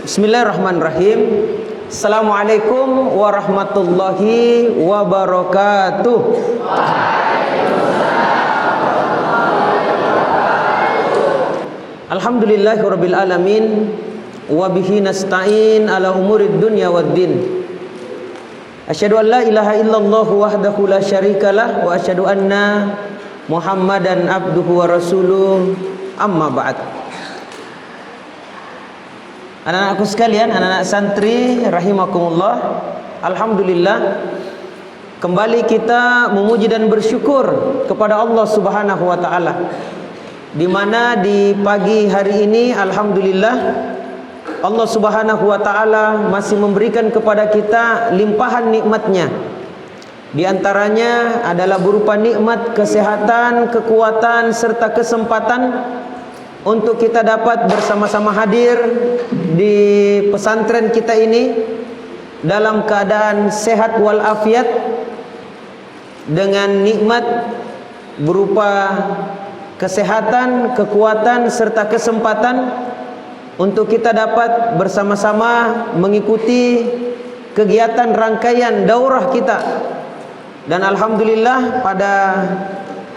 Bismillahirrahmanirrahim. Assalamualaikum warahmatullahi wabarakatuh. Alhamdulillahirabbil alamin wa bihi nasta'in ala umurid dunya waddin. Asyhadu an la ilaha illallah wahdahu la syarikalah wa asyhadu anna Muhammadan abduhu wa rasuluh. Amma ba'd. Anak-anakku sekalian, anak-anak santri rahimakumullah, alhamdulillah kembali kita memuji dan bersyukur kepada Allah Subhanahu wa taala, di mana di pagi hari ini alhamdulillah Allah Subhanahu wa taala masih memberikan kepada kita limpahan nikmatnya. Di antaranya adalah berupa nikmat kesehatan, kekuatan serta kesempatan untuk kita dapat bersama-sama hadir di pesantren kita ini dalam keadaan sehat walafiat, dengan nikmat berupa kesehatan, kekuatan serta kesempatan untuk kita dapat bersama-sama mengikuti kegiatan rangkaian daurah kita. Dan alhamdulillah pada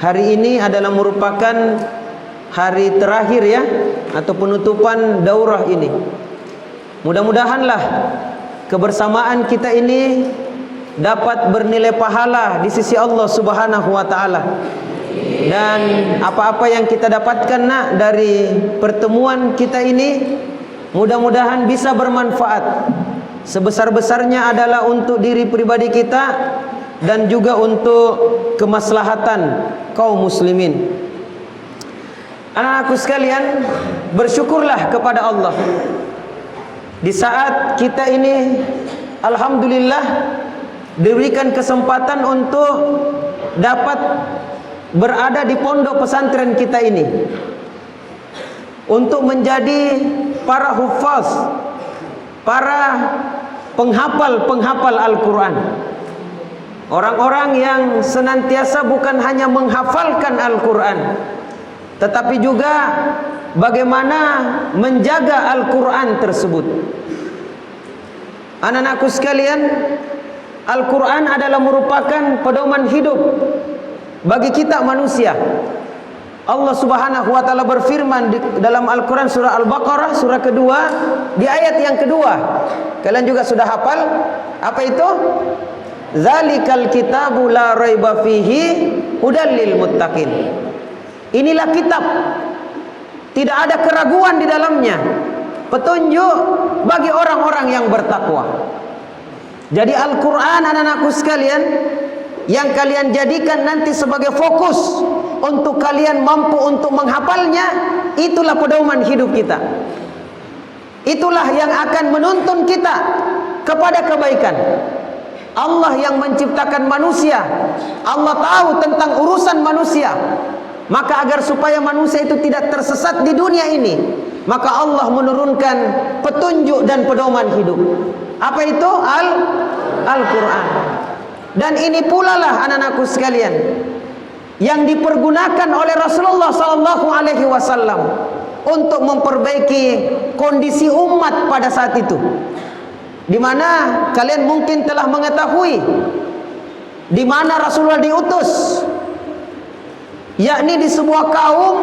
hari ini adalah merupakan hari terakhir ya, atau penutupan daurah ini. Mudah-mudahanlah kebersamaan kita ini dapat bernilai pahala di sisi Allah Subhanahu wa taala. Dan apa-apa yang kita dapatkan dari pertemuan kita ini mudah-mudahan bisa bermanfaat. Sebesar-besarnya adalah untuk diri pribadi kita dan juga untuk kemaslahatan kaum muslimin. Anak-anakku sekalian, bersyukurlah kepada Allah di saat kita ini alhamdulillah diberikan kesempatan untuk dapat berada di pondok pesantren kita ini, untuk menjadi para hufaz, para penghafal Al-Quran, orang-orang yang senantiasa bukan hanya menghafalkan Al-Quran, tetapi juga bagaimana menjaga Al-Quran tersebut. Anak-anakku sekalian, Al-Quran adalah merupakan pedoman hidup bagi kita manusia. Allah Subhanahu wa taala berfirman dalam Al-Quran surah Al-Baqarah surah kedua di ayat yang kedua. Kalian juga sudah hafal apa itu? Zalikal kitabu la raiba fihi hudal lil muttaqin. Inilah kitab, tidak ada keraguan di dalamnya, petunjuk bagi orang-orang yang bertakwa. Jadi Al-Quran anak-anakku sekalian, yang kalian jadikan nanti sebagai fokus untuk kalian mampu untuk menghafalnya, itulah pedoman hidup kita. Itulah yang akan menuntun kita kepada kebaikan. Allah yang menciptakan manusia, Allah tahu tentang urusan manusia. Maka agar supaya manusia itu tidak tersesat di dunia ini, maka Allah menurunkan petunjuk dan pedoman hidup. Apa itu? Al-Quran. Dan ini pula lah anak-anakku sekalian yang dipergunakan oleh Rasulullah SAW untuk memperbaiki kondisi umat pada saat itu, di mana kalian mungkin telah mengetahui di mana Rasulullah diutus, yakni di sebuah kaum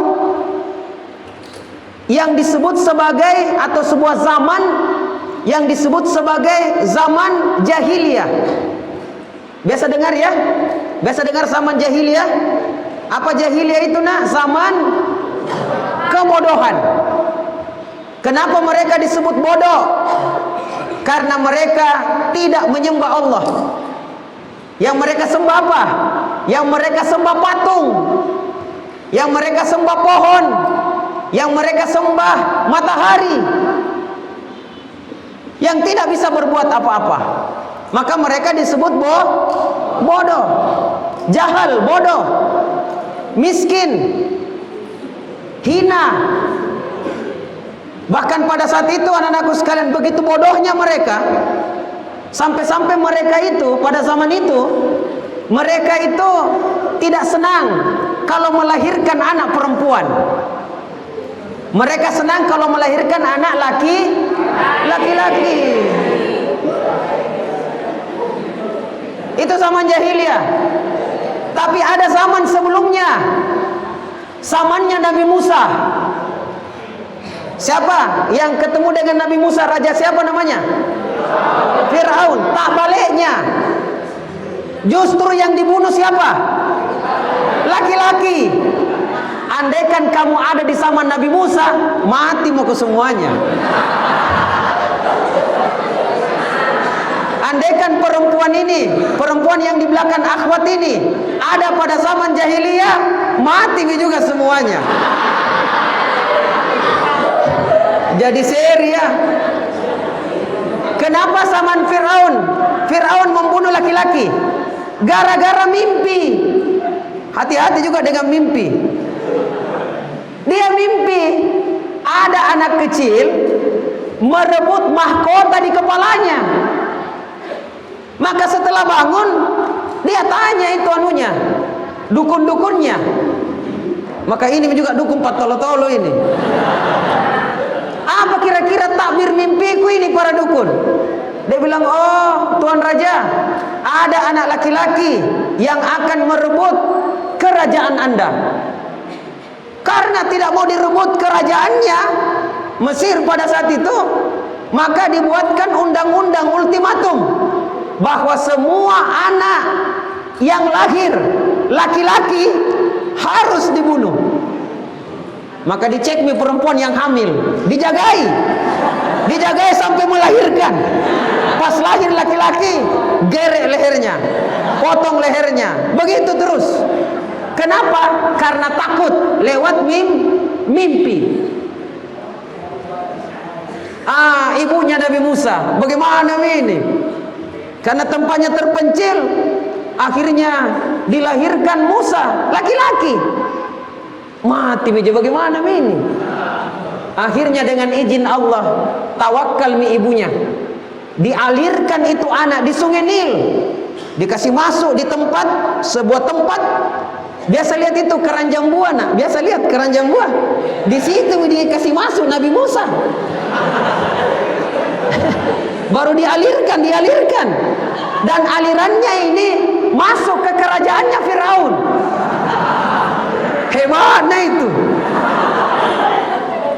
yang disebut sebagai, atau sebuah zaman yang disebut sebagai zaman jahiliyah. Biasa dengar ya? Biasa dengar zaman jahiliyah? Apa jahiliyah itu zaman kebodohan. Kenapa mereka disebut bodoh? Karena mereka tidak menyembah Allah. Yang mereka sembah apa? Yang mereka sembah patung, yang mereka sembah pohon, yang mereka sembah matahari, yang tidak bisa berbuat apa-apa. Maka mereka disebut bodoh, jahal, bodoh, miskin, hina. Bahkan pada saat itu anak-anakku sekalian, begitu bodohnya mereka, sampai-sampai mereka itu pada zaman itu, mereka itu tidak senang kalau melahirkan anak perempuan. Mereka senang kalau melahirkan anak laki-laki. Itu zaman jahiliyah. Tapi ada zaman sebelumnya, zamannya Nabi Musa. Siapa yang ketemu dengan Nabi Musa? Raja siapa namanya? Fir'aun. Tak baliknya, justru yang dibunuh siapa? Laki-laki. Andaikan kamu ada di zaman Nabi Musa, mati mau ke semuanya. Andaikan perempuan ini, perempuan yang di belakang akhwat ini ada pada zaman jahiliyah, mati juga semuanya. Jadi seri ya. Kenapa zaman Fir'aun? Fir'aun membunuh laki-laki gara-gara mimpi. Hati-hati juga dengan mimpi. Dia mimpi ada anak kecil merebut mahkota di kepalanya. Maka setelah bangun, dia tanya itu anunya, dukun-dukunnya. Maka ini juga dukun patolo-tolo ini. Apa kira-kira takbir mimpiku ini para dukun? Dia bilang, oh Tuan Raja, ada anak laki-laki yang akan merebut kerajaan Anda. Karena tidak mau direbut kerajaannya Mesir pada saat itu, maka dibuatkan undang-undang ultimatum bahwa semua anak yang lahir laki-laki harus dibunuh. Maka dicek nih perempuan yang hamil, dijagai sampai melahirkan. Pas lahir laki-laki, gerek lehernya, potong lehernya, begitu terus. Kenapa? Karena takut lewat mimpi. Ibunya Nabi Musa, bagaimana ini? Karena tempatnya terpencil, akhirnya dilahirkan Musa laki-laki. Mati meja, bagaimana ini? Akhirnya dengan izin Allah, tawakal ibunya, dialirkan itu anak di Sungai Nil, dikasih masuk di tempat, sebuah tempat. Biasa lihat itu keranjang buah, nak. Biasa lihat keranjang buah. Di situ dikasih masuk Nabi Musa. Baru dialirkan. Dan alirannya ini masuk ke kerajaannya Firaun. Hebatnya itu.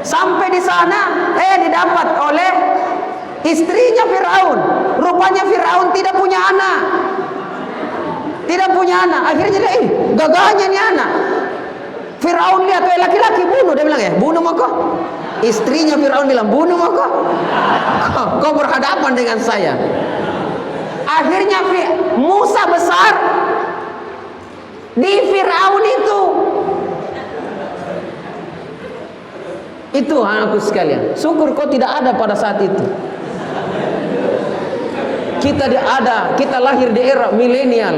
Sampai di sana, didapat oleh istrinya Firaun. Rupanya Firaun tidak punya anak. Akhirnya dia, gagahnya nih anak. Firaun lihat, laki-laki bunuh. Dia bilang, bunuh mau kok. Istrinya Firaun bilang, bunuh mau kok. Kau berhadapan dengan saya. Akhirnya Musa besar di Firaun itu. Itu anakku sekalian, syukur kau tidak ada pada saat itu. Kita lahir di era milenial.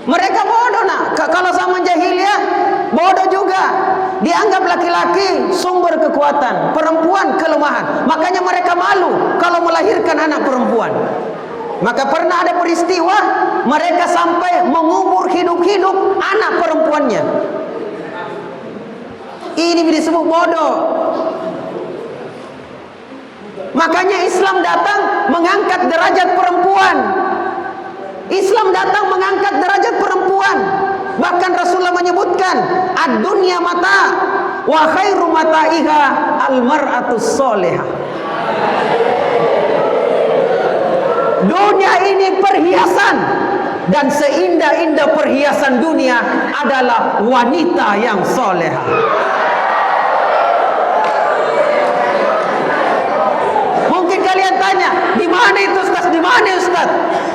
Mereka bodoh, nak. Kalau zaman jahiliyah bodoh juga. Dianggap laki-laki sumber kekuatan, perempuan kelemahan. Makanya mereka malu kalau melahirkan anak perempuan. Maka pernah ada peristiwa mereka sampai mengubur hidup-hidup anak perempuannya. Ini disebut bodoh. Makanya Islam datang mengangkat derajat perempuan. Islam datang mengangkat derajat perempuan. Bahkan Rasulullah menyebutkan, ad-dunya mata wa khairu mata'iha al-mar'atus solehah. Dunia ini perhiasan, dan seindah-indah perhiasan dunia adalah wanita yang solehah. Mungkin kalian tanya, di mana itu Ustaz? Di mana Ustaz?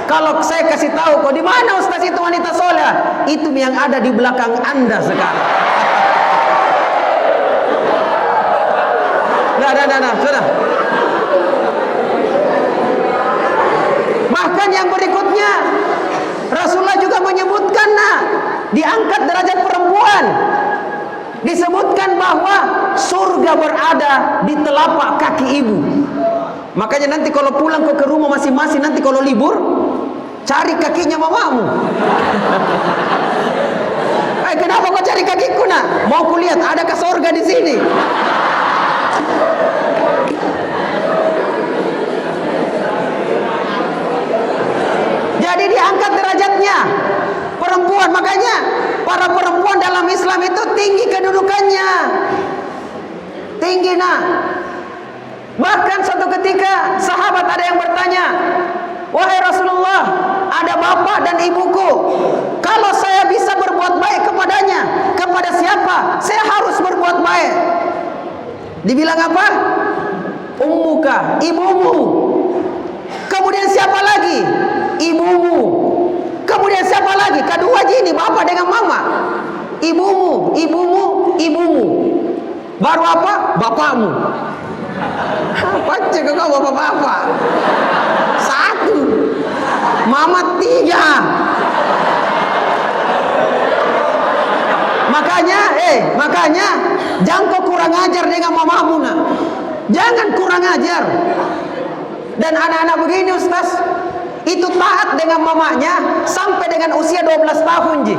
Kalau saya kasih tahu kok di mana Ustaz itu wanita soleh, itu yang ada di belakang Anda sekarang. Nah, sudah. Bahkan yang berikutnya, Rasulullah juga menyebutkan, diangkat derajat perempuan. Disebutkan bahwa surga berada di telapak kaki ibu. Makanya nanti kalau pulang ke rumah masing-masing, nanti kalau libur, cari kakinya mamamu. Kenapa kau cari kakiku, nak? Mau kulihat adakah surga di sini? itu tinggi kedudukannya. Tinggi nak. Bahkan suatu ketika sahabat ada yang bertanya, wahai Rasulullah, ada bapak dan ibuku. Kalau saya bisa berbuat baik kepadanya, kepada siapa saya harus berbuat baik? Dibilang apa? Ummuka, ibumu. Kemudian siapa lagi? Ibumu. Kemudian siapa lagi? Kedua ini bapak dengan mama. Ibumu, ibumu, ibumu. Baru apa? Bapakmu. Baca kau bapak-bapak. Satu. Mama tiga. Makanya jangan kau kurang ajar dengan mamamu nak. Jangan kurang ajar. Dan anak-anak begini Ustaz, itu taat dengan mamanya sampai dengan usia 12 tahun ji.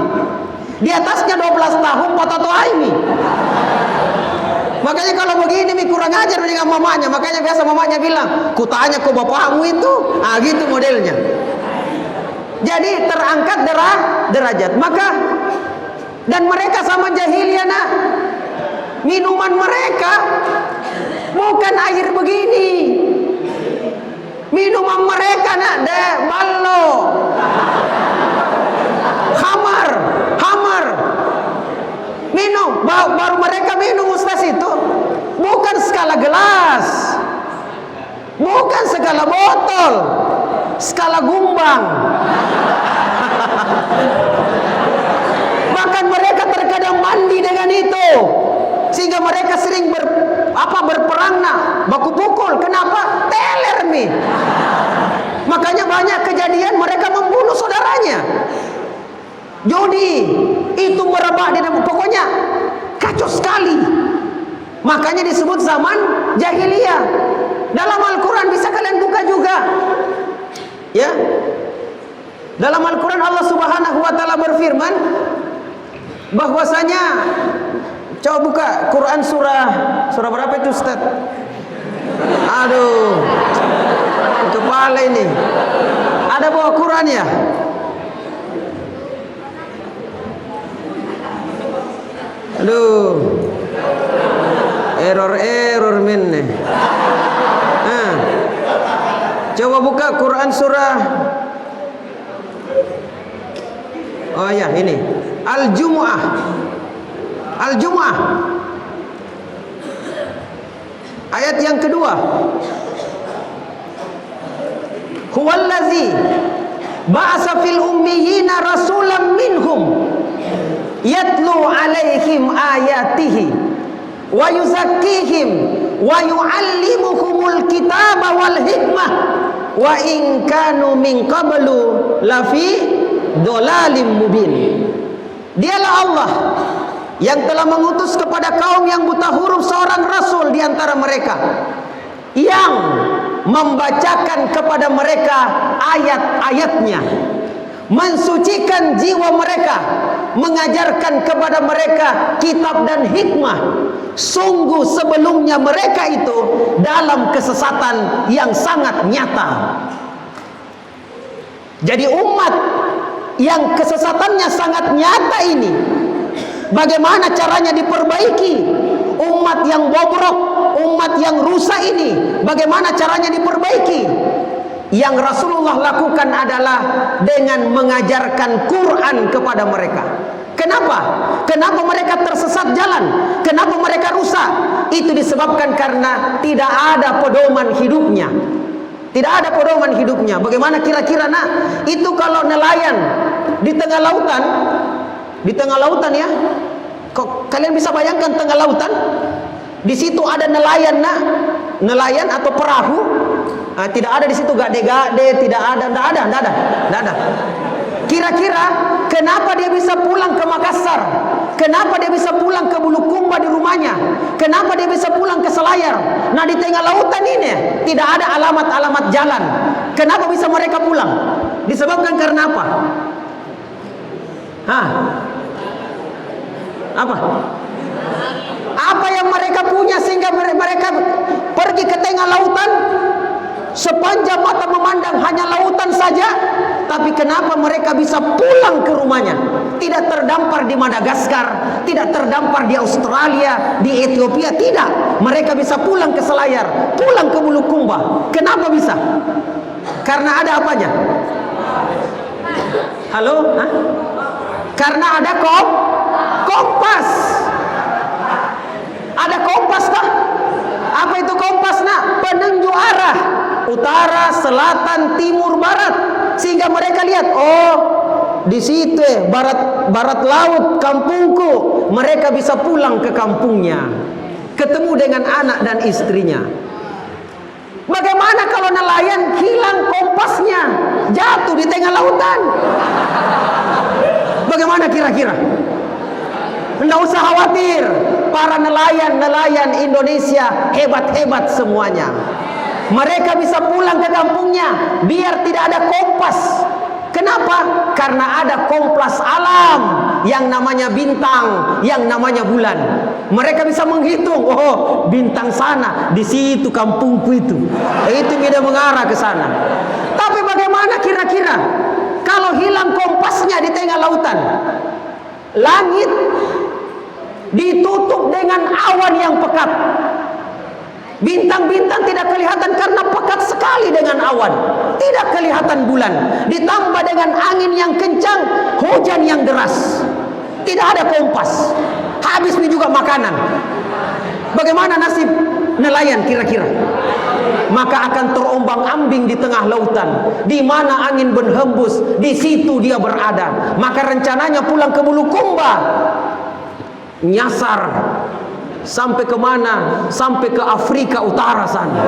Di atasnya 12 tahun potato aimi. Makanya kalau begini mi kurang ajar dengan mamanya. Makanya biasa mamanya bilang, ku tanya ke bapakmu itu. Ah gitu modelnya. Jadi terangkat derajat. Maka dan mereka sama jahiliyah nak. Minuman mereka bukan air begini. Minuman mereka nak ballo. Hamar. Minum, baru mereka minum Ustaz itu bukan skala gelas, bukan skala botol, skala gumbang. Bahkan mereka terkadang mandi dengan itu, sehingga mereka sering berperang nak, baku pukul. Kenapa? Teler mi. Makanya banyak kejadian mereka membunuh saudaranya. Judi itu merebak di dalam, pokoknya kacau sekali. Makanya disebut zaman jahiliyah. Dalam Al-Quran bisa kalian buka juga, ya. Dalam Al-Quran Allah Subhanahu Wa Taala berfirman bahwasanya, coba buka Quran surah berapa itu Ustaz? Aduh, kepala ini. Ada bawa Quran ya? Aduh, error minne. Coba buka Quran surah. Oh ya, ini Al-Jumu'ah. Ayat yang kedua. Huwallazi ba'asa fil ummiyina rasulam minhum yatlu alaihim ayatihi wa yuzakkihim wa yuallimuhumul kitaba wal hikmah wa in kanu min qablu lafi dhalalim mubin. Dialah Allah yang telah mengutus kepada kaum yang buta huruf seorang rasul di antara mereka yang membacakan kepada mereka ayat-ayatnya, mensucikan jiwa mereka, mengajarkan kepada mereka kitab dan hikmah. Sungguh sebelumnya mereka itu dalam kesesatan yang sangat nyata. Jadi umat yang kesesatannya sangat nyata ini, bagaimana caranya diperbaiki? Umat yang bobrok, umat yang rusak ini, bagaimana caranya diperbaiki? Yang Rasulullah lakukan adalah dengan mengajarkan Quran kepada mereka. Kenapa? Kenapa mereka tersesat jalan? Kenapa mereka rusak? Itu disebabkan karena tidak ada pedoman hidupnya. Tidak ada pedoman hidupnya. Bagaimana kira-kira nak? Itu kalau nelayan di tengah lautan ya. Kok kalian bisa bayangkan tengah lautan? Di situ ada nelayan nak, nelayan atau perahu. Tidak ada di situ gade-gade, tidak ada. Kira-kira kenapa dia bisa pulang ke Makassar? Kenapa dia bisa pulang ke Bulukumba di rumahnya? Kenapa dia bisa pulang ke Selayar? Nah di tengah lautan ini tidak ada alamat-alamat jalan. Kenapa bisa mereka pulang? Disebabkan karena apa? Apa yang mereka punya sehingga mereka pergi ke tengah lautan? Sepanjang mata memandang hanya lautan saja. Tapi kenapa mereka bisa pulang ke rumahnya? tidak terdampar di Madagaskar, tidak terdampar di Australia, di Ethiopia, tidak. Mereka bisa pulang ke Selayar, pulang ke Bulukumba. Kenapa bisa? Karena ada apanya? Halo? Hah? Karena ada kompas. Ada kompas kah? Apa itu kompas, nak? Penunjuk arah, utara, selatan, timur, barat, sehingga mereka lihat, oh, di situ barat laut kampungku. Mereka bisa pulang ke kampungnya, ketemu dengan anak dan istrinya. Bagaimana kalau nelayan hilang kompasnya, jatuh di tengah lautan? Bagaimana kira-kira? Tidak usah khawatir, para nelayan Indonesia hebat-hebat semuanya. Mereka bisa pulang ke kampungnya biar tidak ada kompas. Kenapa? Karena ada kompas alam yang namanya bintang, yang namanya bulan. Mereka bisa menghitung, oh, bintang sana, di situ kampungku itu. Itu tidak mengarah ke sana. Tapi bagaimana kira-kira kalau hilang kompasnya di tengah lautan? Langit ditutup dengan awan yang pekat. Bintang-bintang tidak kelihatan karena pekat sekali dengan awan. Tidak kelihatan bulan. Ditambah dengan angin yang kencang, hujan yang deras. Tidak ada kompas. Habis juga makanan. Bagaimana nasib nelayan kira-kira? Maka akan terombang-ambing di tengah lautan. Di mana angin berhembus, di situ dia berada. Maka rencananya pulang ke Bulukumba, nyasar sampai kemana? Sampai ke Afrika Utara sana.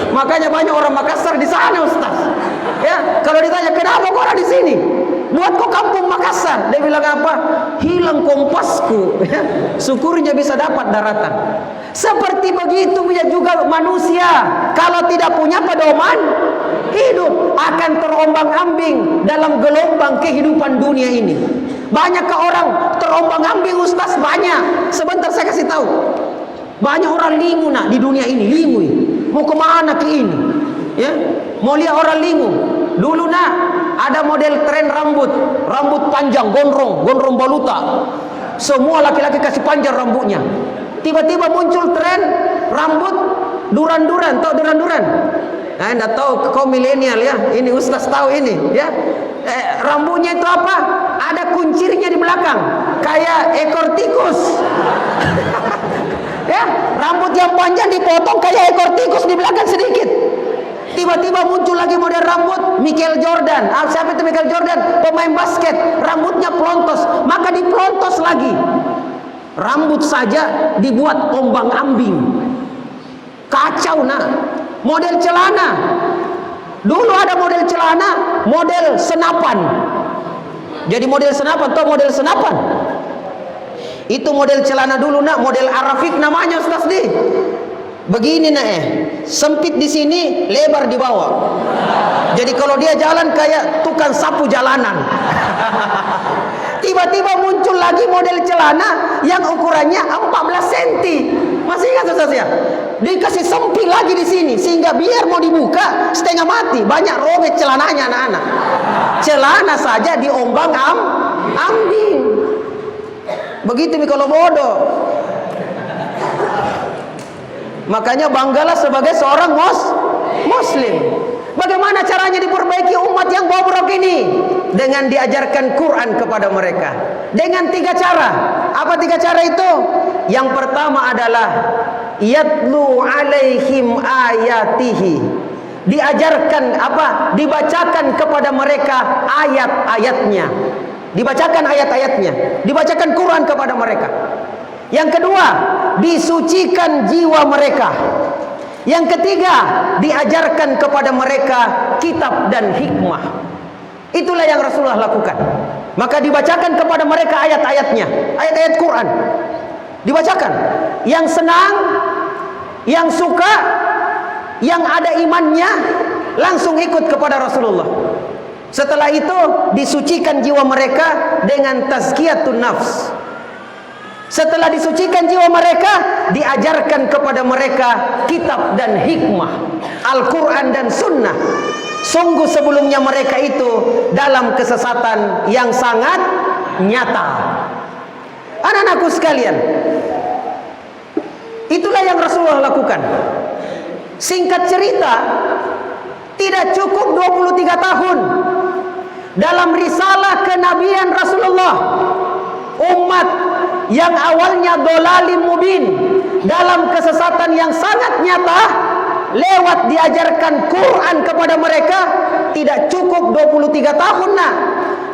Makanya banyak orang Makassar di sana, Ustaz. Ya, kalau ditanya kenapa kau ada di sini? Buat kau kampung Makassar. Dia bilang apa? Hilang kompasku. Syukurnya bisa dapat daratan. Seperti begitu juga manusia. Kalau tidak punya pedoman hidup, akan terombang-ambing dalam gelombang kehidupan dunia ini. Banyakkah orang terombang-ambing, Ustaz? Banyak. Sebentar saya kasih tahu. Banyak orang lingu, nak, di dunia ini. Lingu. Mau kemana ke ini? Ya, mau lihat orang lingu. Dulu, nak, ada model tren rambut panjang, gondrong baluta. Semua laki-laki kasih panjang rambutnya. Tiba-tiba muncul tren rambut duran-duran. Tahu duran-duran? Nah, anda tahu, kau milenial ya. Ini Ustaz tahu ini, ya. Rambutnya itu apa? Ada kuncirnya di belakang, kayak ekor tikus. Ya, rambut yang panjang dipotong kayak ekor tikus di belakang sedikit. Tiba-tiba muncul lagi model rambut Michael Jordan. Siapa itu Michael Jordan? Pemain basket. Rambutnya pelontos, maka dipelontos lagi. Rambut saja dibuat ombang-ambing. Kacau, nak. Model celana. Dulu ada model celana, model senapan. Jadi model senapan, tahu model senapan? Itu model celana dulu, nak, model Arafik namanya, Ustaz di. Begini, nak, sempit di sini, lebar di bawah. Jadi kalau dia jalan kayak tukang sapu jalanan. Tiba-tiba muncul lagi model celana yang ukurannya 14 cm. Masih ingat, Ustaz ya? Dikasih sempit lagi di sini sehingga biar mau dibuka setengah mati. Banyak robek celananya, anak-anak. Celana saja diombang-ambing. Begitu nih kalau bodoh. Makanya banggalah sebagai seorang muslim. Bagaimana caranya diperbaiki umat yang bobrok ini? Dengan diajarkan Quran kepada mereka. Dengan 3 cara. Apa 3 cara itu? Yang pertama adalah yatlu alaihim ayatihi. Diajarkan apa? Dibacakan kepada mereka ayat-ayatnya. Dibacakan ayat-ayatnya, dibacakan Quran kepada mereka. Yang kedua, disucikan jiwa mereka. Yang ketiga, diajarkan kepada mereka kitab dan hikmah. Itulah yang Rasulullah lakukan. Maka dibacakan kepada mereka ayat-ayatnya, ayat-ayat Quran. Dibacakan. Yang senang, yang suka, yang ada imannya, langsung ikut kepada Rasulullah. Setelah itu disucikan jiwa mereka dengan tazkiyatun nafs. Setelah disucikan jiwa mereka, diajarkan kepada mereka kitab dan hikmah, Al-Quran dan Sunnah. Sungguh sebelumnya mereka itu dalam kesesatan yang sangat nyata. Anak-anakku sekalian, itulah yang Rasulullah lakukan. Singkat cerita, tidak cukup 23 tahun dalam risalah kenabian Rasulullah, umat yang awalnya dolalim mubin, dalam kesesatan yang sangat nyata, lewat diajarkan Quran kepada mereka, tidak cukup 23 tahun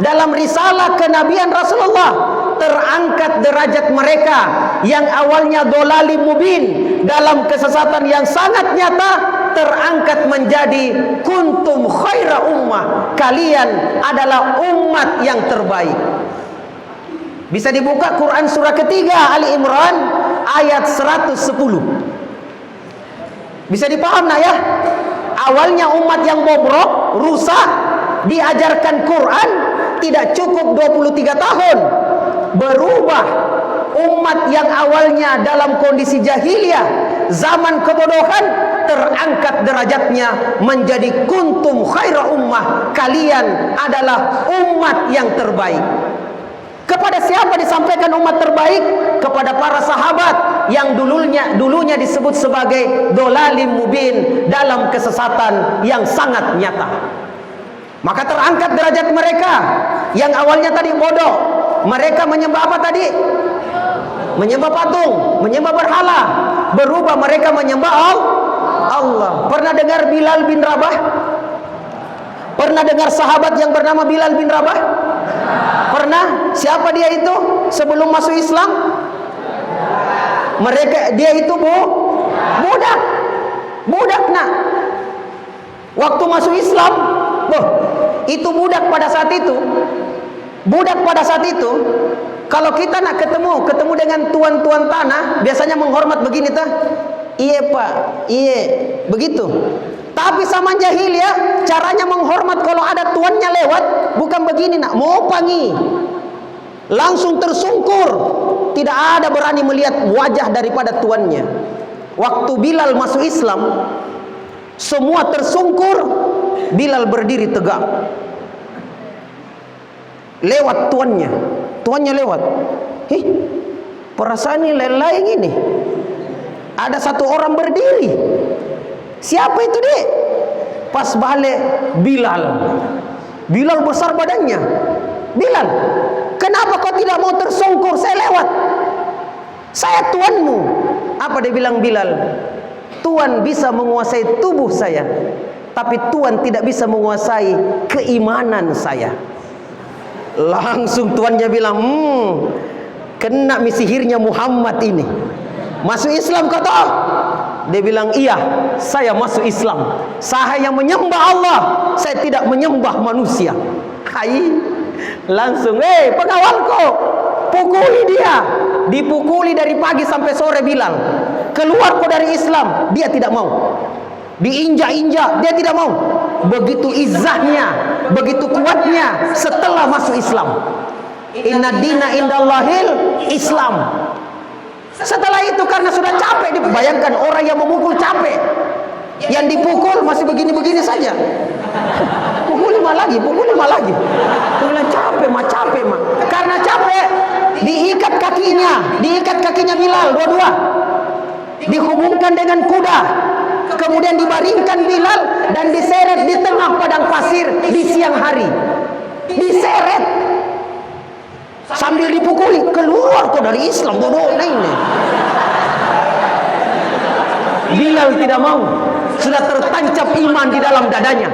dalam risalah kenabian Rasulullah, terangkat derajat mereka yang awalnya dolalim mubin, dalam kesesatan yang sangat nyata, terangkat menjadi kuntum khaira ummah, kalian adalah umat yang terbaik. Bisa dibuka Quran surah ketiga Ali Imran ayat 110. Bisa dipaham ya? Awalnya umat yang bobrok, rusak, diajarkan Quran, tidak cukup 23 tahun, berubah. Umat yang awalnya dalam kondisi jahiliyah, zaman kebodohan, terangkat derajatnya menjadi kuntum khaira ummah, kalian adalah umat yang terbaik. Kepada siapa disampaikan umat terbaik? Kepada para sahabat yang dulunya disebut sebagai dolalim mubin, dalam kesesatan yang sangat nyata. Maka terangkat derajat mereka yang awalnya tadi bodoh. Mereka menyembah apa tadi? Menyembah patung, menyembah berhala. Berubah mereka menyembah Allah. Pernah dengar Bilal bin Rabah? Pernah dengar sahabat yang bernama Bilal bin Rabah? Pernah? Siapa dia itu sebelum masuk Islam? Dia itu budak. Budak nak. Waktu masuk Islam, itu budak pada saat itu. Budak pada saat itu, kalau kita nak ketemu dengan tuan-tuan tanah, biasanya menghormat begini tah. Iya pak, iya, begitu. Tapi zaman jahiliyah, caranya menghormat kalau ada tuannya lewat, bukan begini nak, mau pangi, langsung tersungkur, tidak ada berani melihat wajah daripada tuannya. Waktu Bilal masuk Islam, semua tersungkur, Bilal berdiri tegak, lewat tuannya lewat. Perasaan ini lain ini. Ada satu orang berdiri. Siapa itu dek? Pas balik Bilal besar badannya. Bilal, kenapa kau tidak mau tersungkur? Saya lewat, saya tuanmu. Apa dia bilang Bilal? Tuan bisa menguasai tubuh saya, tapi Tuan tidak bisa menguasai keimanan saya. Langsung tuannya bilang, kena sihirnya Muhammad ini. Masuk Islam kau tahu? Dia bilang, iya, saya masuk Islam. Saya yang menyembah Allah, saya tidak menyembah manusia. Langsung, pengawalku, pukuli dia. Dipukuli dari pagi sampai sore Bilal. Keluar kau dari Islam, dia tidak mau. Diinjak-injak, dia tidak mau. Begitu izahnya, begitu kuatnya setelah masuk Islam. Inna dina indallahil Islam. Setelah itu karena sudah capek, dibayangkan orang yang memukul capek, yang dipukul masih begini-begini saja. Pukul lima lagi. Dia bilang capek mah. Karena capek, diikat kakinya Bilal dua-dua, dihubungkan dengan kuda, kemudian dibaringkan Bilal dan diseret di tengah padang pasir di siang hari. Diseret sambil dipukuli, keluar kau dari Islam bodoh ini. Bilal tidak mau, sudah tertancap iman di dalam dadanya.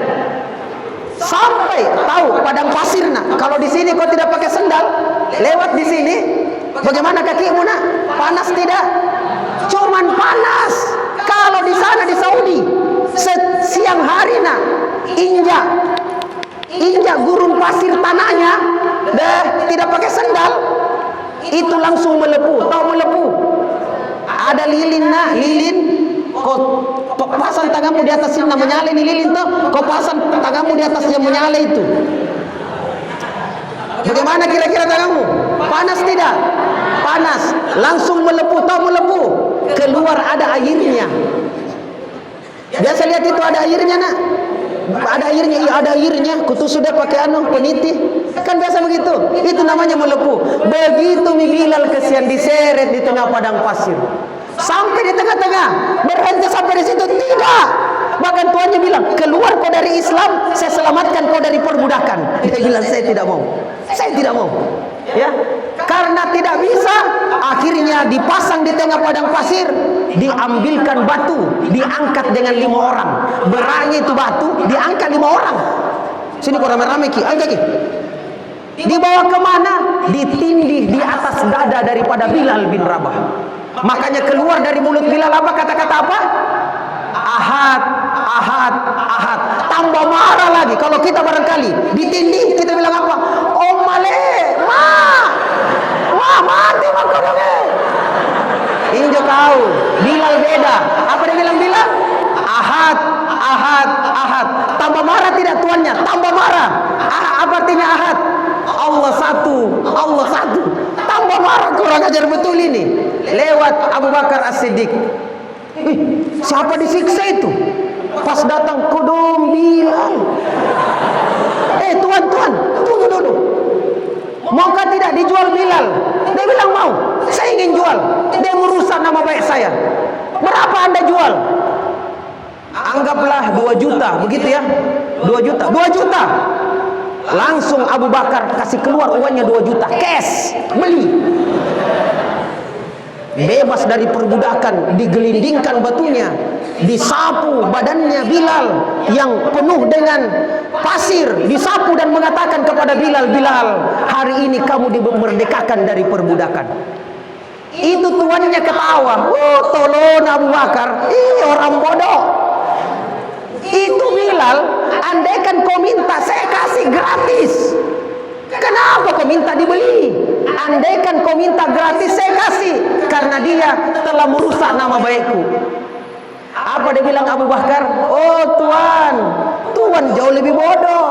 Sampai tahu padang pasir nak, kalau di sini kau tidak pakai sendal, lewat di sini, bagaimana kakimu nak? Panas tidak? Cuman panas. Kalau di sana di Saudi, siang hari nak, injak gurun pasir tanahnya, tidak pakai sendal, itu langsung melepuh. Tahu melepuh? Ada lilin nak, kau pasang tanganmu di atas yang menyala ini lilin tuh, kau pasang tanganmu di atas yang menyala itu. Bagaimana kira-kira tanganmu? Panas tidak? Panas. Langsung melepuh. Tahu melepuh? Keluar ada airnya. Biasa lihat itu ada airnya nak. Ada airnya, iya ada airnya. Kutu sudah pakai peniti. Kan biasa begitu. Itu namanya melepuh. Begitu Bilal kesian diseret di tengah padang pasir. Sampai di tengah-tengah, berhenti sampai di situ tidak. Bahkan tuannya bilang, keluar kau dari Islam, saya selamatkan kau dari perbudakan. Dia bilang, saya tidak mau. Saya tidak mau. Ya, karena tidak bisa, akhirnya dipasang di tengah padang pasir, diambilkan batu, diangkat dengan 5 orang. Berani itu batu, diangkat 5 orang. Sini kau rame-rame ki, angkat ki. Dibawa kemana? Ditindih di atas dada daripada Bilal bin Rabah. Makanya keluar dari mulut Bilal apa? Kata-kata apa? Ahad, ahad, ahad. Tambah marah lagi. Kalau kita barangkali ditindih, kita bilang apa? Oh male, mati makodongnya. Injo kau, Bilal beda. Apa dia bilang Bilal? Ahad, ahad, ahad. Tambah marah tidak tuannya? Tambah marah. Apa artinya ahad? Allah satu, Allah satu. Tambah marah, kurang ajar betul ini. Lewat Abu Bakar As-Siddiq. Siapa disiksa itu? Pas datang kodom Bilal. Tuan, tunggu dulu. Maukah tidak dijual Bilal? Dia bilang mau. Saya ingin jual. Dia merusak nama baik saya. Berapa Anda jual? Anggaplah 2 juta, begitu ya? 2 juta. 2 juta. Langsung Abu Bakar kasih keluar uangnya 2 juta. Cash. Beli. Bebas dari perbudakan, digelindingkan batunya, disapu badannya Bilal yang penuh dengan pasir, disapu dan mengatakan kepada Bilal, Bilal, hari ini kamu dimerdekakan dari perbudakan. Itu tuannya ketawa. Oh, tolong Abu Bakar, orang bodoh. Itu Bilal, andaikan kau minta saya kasih gratis. Kenapa kau minta dibeli? Andaikan kau minta gratis saya kasih. Karena dia telah merusak nama baikku. Apa dia bilang Abu Bakar? Oh Tuan jauh lebih bodoh.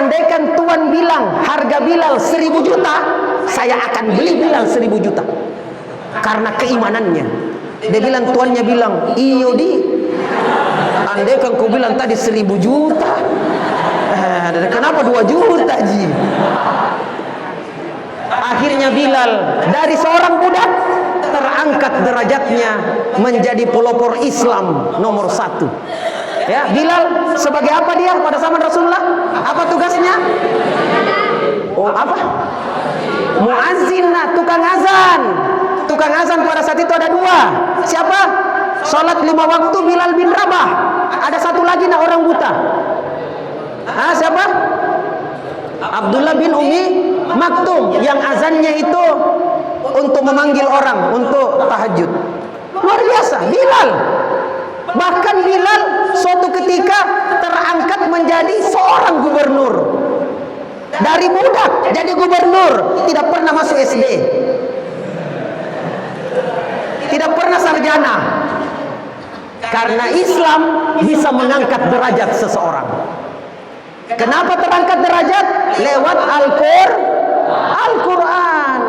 Andaikan Tuan bilang harga Bilal 1000 juta, saya akan beli Bilal 1000 juta. Karena keimanannya. Dia bilang, tuannya bilang, iyo di. Andaikan kau bilang tadi 1000 juta. Kenapa 2 juta ji? Akhirnya Bilal dari seorang budak terangkat derajatnya menjadi pelopor Islam nomor 1. Ya, Bilal sebagai apa dia pada zaman Rasulullah? Apa tugasnya? Oh, apa? Muazzin, tukang azan. Tukang azan pada saat itu ada 2. Siapa? Salat 5 waktu Bilal bin Rabah. Ada satu lagi orang buta. Siapa? Abdullah bin Umi Maktum yang azannya itu untuk memanggil orang untuk tahajud. Luar biasa, Bilal. Bahkan Bilal suatu ketika terangkat menjadi seorang gubernur. Dari budak jadi gubernur, tidak pernah masuk SD. Tidak pernah sarjana. Karena Islam bisa mengangkat derajat seseorang. Kenapa terangkat derajat? Lewat Al-Quran.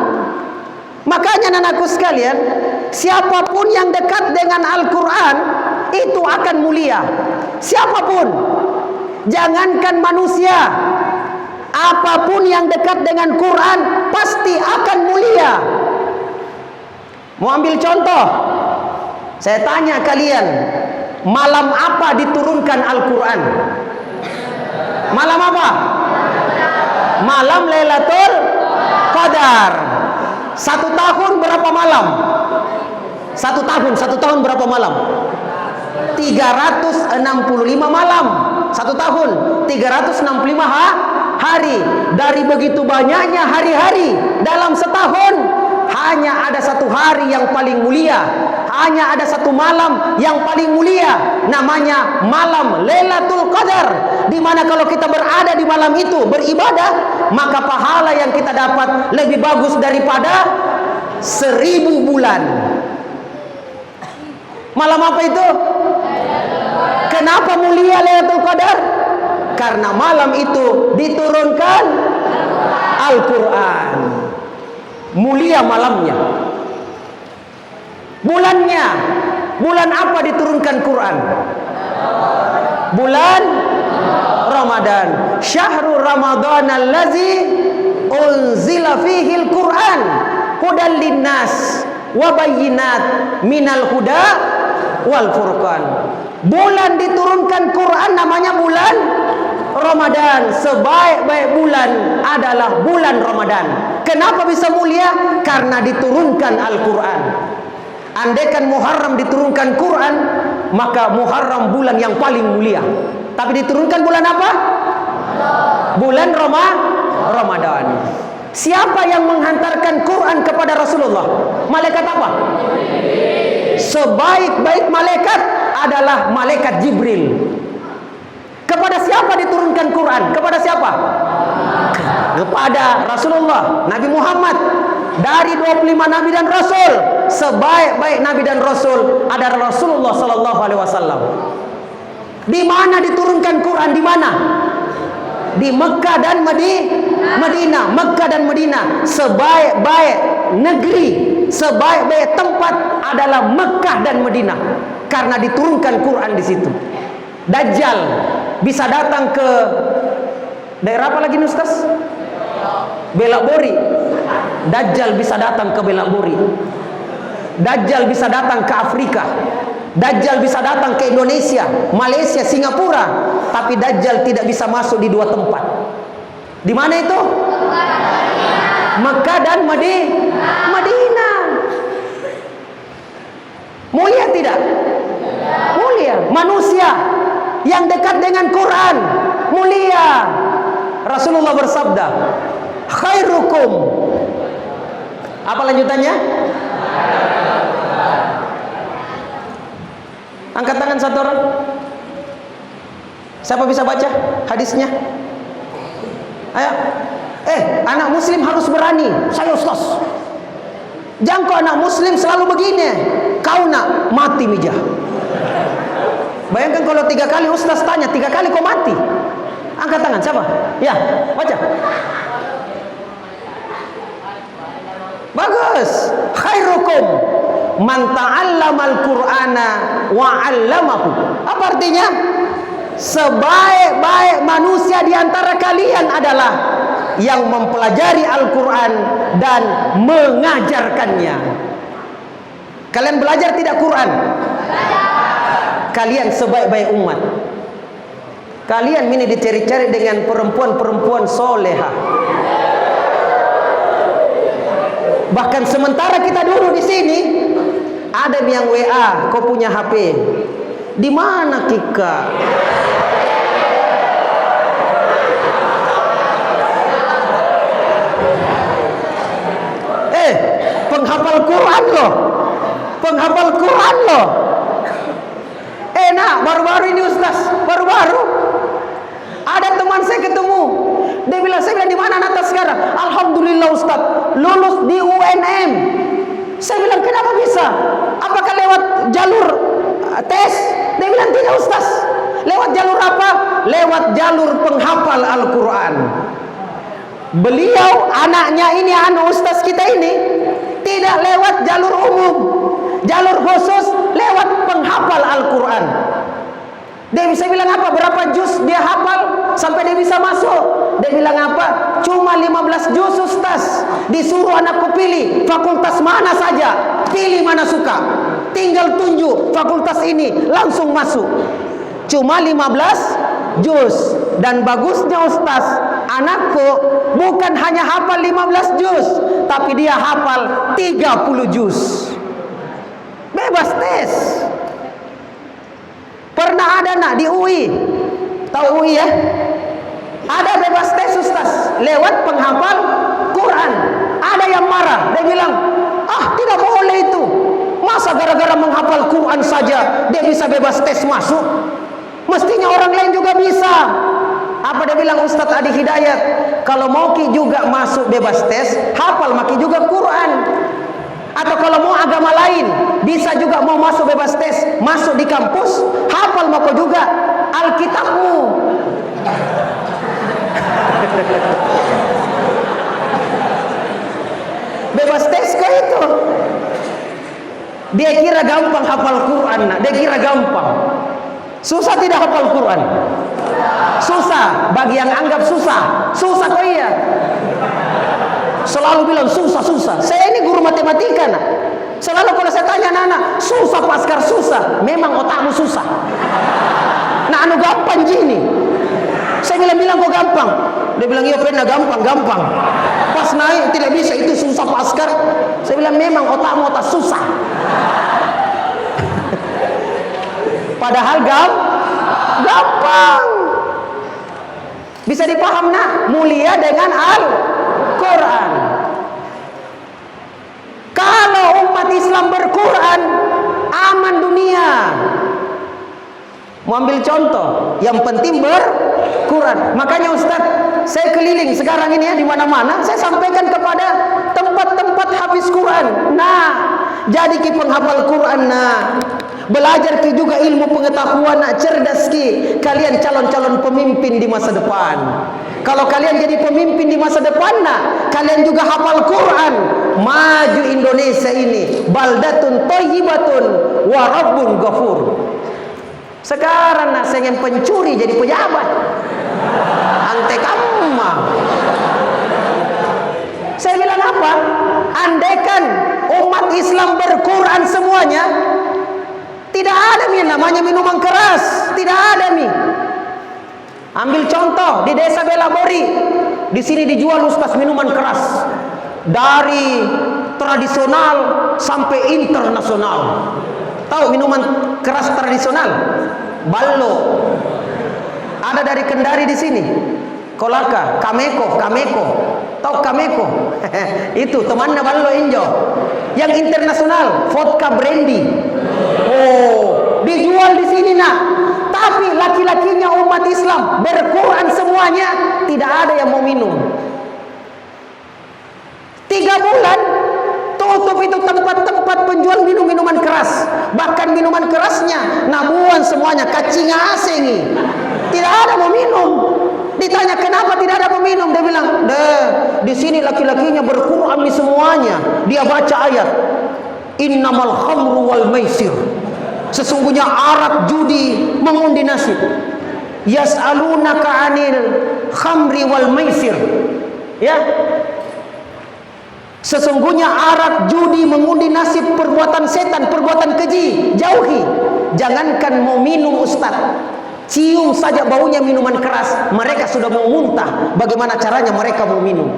Makanya anakku sekalian, siapapun yang dekat dengan Al-Quran itu akan mulia. Siapapun, jangankan manusia, apapun yang dekat dengan Quran pasti akan mulia. Mau ambil contoh? Saya tanya kalian, malam apa diturunkan Al-Quran? Malam apa? Malam Lailatul Qadar. 1 tahun berapa malam? 1 tahun berapa malam? 365 malam. 1 tahun 365 hari. Dari begitu banyaknya hari-hari dalam setahun, hanya ada 1 hari yang paling mulia. Hanya ada 1 malam yang paling mulia, namanya malam Lailatul Qadar, di mana kalau kita berada di malam itu beribadah, maka pahala yang kita dapat lebih bagus daripada 1000 bulan. Malam apa itu? Kenapa mulia Lailatul Qadar? Karena malam itu diturunkan Al-Quran. Mulia malamnya. Bulannya, bulan apa diturunkan Quran? Bulan Ramadan. Syahrul Ramadan allazi unzila fihi al-Qur'an hudan linnas wa bayyinat minal huda wal furqan. Bulan diturunkan Quran namanya bulan Ramadan. Sebaik-baik bulan adalah bulan Ramadan. Kenapa bisa mulia? Karena diturunkan Al-Quran. Andaikan Muharram diturunkan Quran, maka Muharram bulan yang paling mulia. Tapi diturunkan bulan apa? Bulan Ramadan. Siapa yang menghantarkan Quran kepada Rasulullah? Malaikat apa? Sebaik-baik malaikat adalah malaikat Jibril. Kepada siapa diturunkan Quran? Kepada siapa? Kepada Rasulullah, Nabi Muhammad. Dari 25 nabi dan rasul, sebaik-baik nabi dan rasul adalah Rasulullah sallallahu alaihi wasallam. Di mana diturunkan Quran? Di mana? Di Mekah dan Madinah. Mekah dan Madinah. Sebaik-baik negeri, sebaik-baik tempat adalah Mekah dan Madinah, karena diturunkan Quran di situ. Dajjal bisa datang ke daerah apa lagi nih Ustaz? Belak Bori. Dajjal bisa datang ke Belak Bori. Dajjal bisa datang ke Afrika. Dajjal bisa datang ke Indonesia, Malaysia, Singapura. Tapi Dajjal tidak bisa masuk di dua tempat. Di mana itu? Mekah dan Madinah. Mulia tidak? Mulia. Manusia yang dekat dengan Quran mulia. Rasulullah bersabda, khairukum. Apa lanjutannya? Angkat tangan satu orang. Siapa bisa baca hadisnya? Ayo. Anak muslim harus berani. Saya Ustaz. Jangan kau anak muslim selalu begini. Kau nak mati mijah. Bayangkan kalau 3 kali Ustaz tanya, 3 kali kau mati. Angkat tangan, siapa? Ya, baca. Bagus. Khairukum man ta'allamal Qur'ana wa 'allamahu. Apa artinya? Sebaik-baik manusia di antara kalian adalah yang mempelajari Al-Quran dan mengajarkannya. Kalian belajar tidak Quran? Kalian sebaik-baik umat. Kalian ini dicari-cari dengan perempuan-perempuan soleha. Bahkan sementara kita duduk di sini, ada yang WA, kau punya HP. Di mana Kika? Penghafal Quran loh. Penghafal Quran loh. Nah, baru-baru ini Ustaz, baru-baru ada teman saya ketemu. Dia bilang, saya bilang, di mana Natas sekarang? Alhamdulillah Ustaz, lulus di UNM. Saya bilang, kenapa bisa? Apakah lewat jalur tes? Dia bilang, tidak Ustaz. Lewat jalur apa? Lewat jalur penghafal Al-Quran. Beliau, anaknya ini, Ustaz kita ini, tidak lewat jalur umum, jalur khusus, lewat penghafal Al-Quran. Dia bisa bilang apa? Berapa juz dia hafal sampai dia bisa masuk? Dia bilang apa? Cuma 15 juz Ustaz. Disuruh anakku pilih fakultas mana saja, pilih mana suka, tinggal tunjuk fakultas ini, langsung masuk. Cuma 15 juz. Dan bagusnya Ustaz, anakku bukan hanya hafal 15 juz, tapi dia hafal 30 juz. Bebas tes. Pernah ada nak di UI. Tahu UI ya? Ada bebas tes Ustaz, lewat penghafal Quran. Ada yang marah, dia bilang, tidak boleh itu. Masa gara-gara menghafal Quran saja dia bisa bebas tes masuk? Mestinya orang lain juga bisa. Apa dia bilang? Ustaz Adi Hidayat, kalau mau ki juga masuk bebas tes, hafal maki juga Quran. Atau kalau mau agama lain, bisa juga mau masuk bebas tes, masuk di kampus, hafal maka juga Alkitabmu. Bebas tes kok itu. Dia kira gampang hafal Quran, dia kira gampang. Susah tidak hafal Quran? Susah. Bagi yang anggap susah, susah kok iya. Selalu bilang susah. Saya ini guru matematika, nak. Selalu kalau saya tanya anak-anak, susah Paskar, susah. Memang otakmu susah. Nah, anu gampang gini. Saya bilang kok gampang. Dia bilang iya pernah gampang. Pas naik tidak bisa, itu susah Paskar. Saya bilang memang otakmu otak susah. Padahal gampang. Bisa dipaham nak? Mulia dengan Al-Quran. Kalau umat Islam berquran, aman dunia. Mau ambil contoh, yang penting berquran. Makanya Ustaz, saya keliling sekarang ini ya, di mana-mana saya sampaikan kepada tempat-tempat hafiz Quran. Nah, jadi ki penghafal Quran, nah. Belajar ki juga ilmu pengetahuan, nak, cerdas ki. Kalian calon-calon pemimpin di masa depan. Kalau kalian jadi pemimpin di masa depan, nak, kalian juga hafal Quran. Maju Indonesia ini, baldatun thayyibatun wa rabbun ghafur. Sekarang nak, saya ingin pencuri jadi pejabat. Ante kamma. Saya bilang apa? Andaikan umat Islam berquran semuanya, tidak ada namanya minuman keras, tidak ada Ambil contoh di desa Belabori, di sini dijual Ustaz minuman keras, dari tradisional sampai internasional. Tahu minuman keras tradisional? Ballo. Ada dari Kendari di sini. Kolaka, Kameko. Tahu Kameko? Itu temannya Ballo Injo. Yang internasional, vodka brandy. Oh, dijual di sini, nak. Tapi laki-lakinya umat Islam berquran semuanya, tidak ada yang mau minum. 3 bulan tutup itu tempat-tempat penjual minuman keras. Bahkan minuman kerasnya nabuan semuanya, kacing asengi. Tidak ada mau minum. Ditanya kenapa tidak ada mau minum, dia bilang, di sini laki-lakinya berquran semuanya. Dia baca ayat, innamal khamru wal maisir. Sesungguhnya arak, judi, mengundi nasib. Yas'alunaka 'anil khamri wal maisir. Ya. Sesungguhnya arak, judi, mengundi nasib, perbuatan setan, perbuatan keji. Jauhi. Jangankan mau minum Ustaz, cium saja baunya minuman keras, mereka sudah mau muntah. Bagaimana caranya mereka mau minum?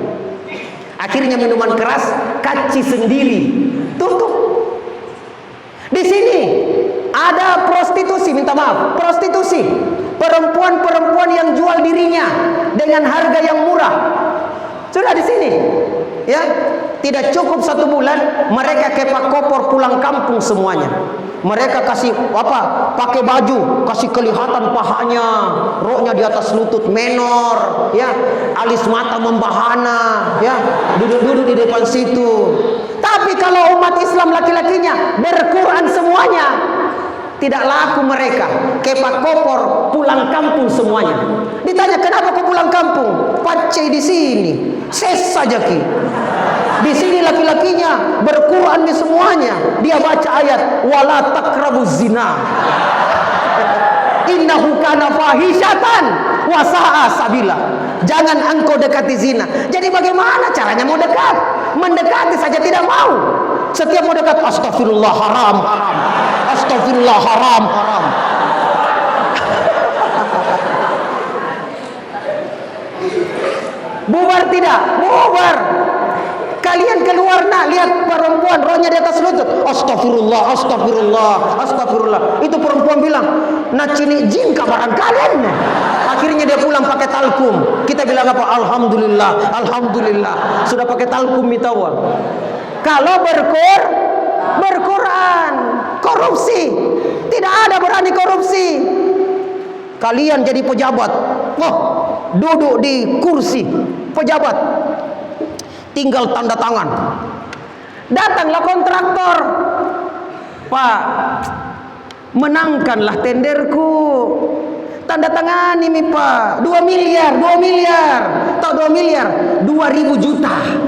Akhirnya minuman keras kaci sendiri, tutup. Di sini ada prostitusi, minta maaf, prostitusi. Perempuan-perempuan yang jual dirinya dengan harga yang murah. Sudah di sini. Ya, tidak cukup 1 bulan mereka kepak kopor pulang kampung semuanya. Mereka kasih apa? Pakai baju, kasih kelihatan pahanya, roknya di atas lutut, menor, ya, alis mata membahana, ya, duduk-duduk di depan situ. Tapi kalau umat Islam laki-lakinya berquran semuanya, tidak laku mereka. Kepak kopor pulang kampung semuanya. Ditanya kenapa kau pulang kampung? Pacai di sini, ses saja ki. Di sini laki-lakinya berquran di semuanya. Dia baca ayat wala taqrabuz zina. Innahu kana fahishatan wa sa'a sabila. Jangan engkau dekati zina. Jadi bagaimana caranya mau dekat? Mendekati saja tidak mau. Setiap mau dekat, astagfirullah haram. Astagfirullah haram. Bubar tidak? Bubar. Kalian keluar nak, lihat perempuan rohnya di atas lutut. Astagfirullah. Itu perempuan bilang, nak cini jingka barang kalian. Akhirnya dia pulang pakai talkum. Kita bilang apa? Alhamdulillah. Sudah pakai talkum mitawa. Kalau berquran, korupsi. Tidak ada berani korupsi. Kalian jadi pejabat. Duduk di kursi pejabat. Tinggal tanda tangan. Datanglah kontraktor. Pak, menangkanlah tenderku. Tanda tangan ini Pak. 2 miliar. Tahu 2 miliar? 2.000 juta.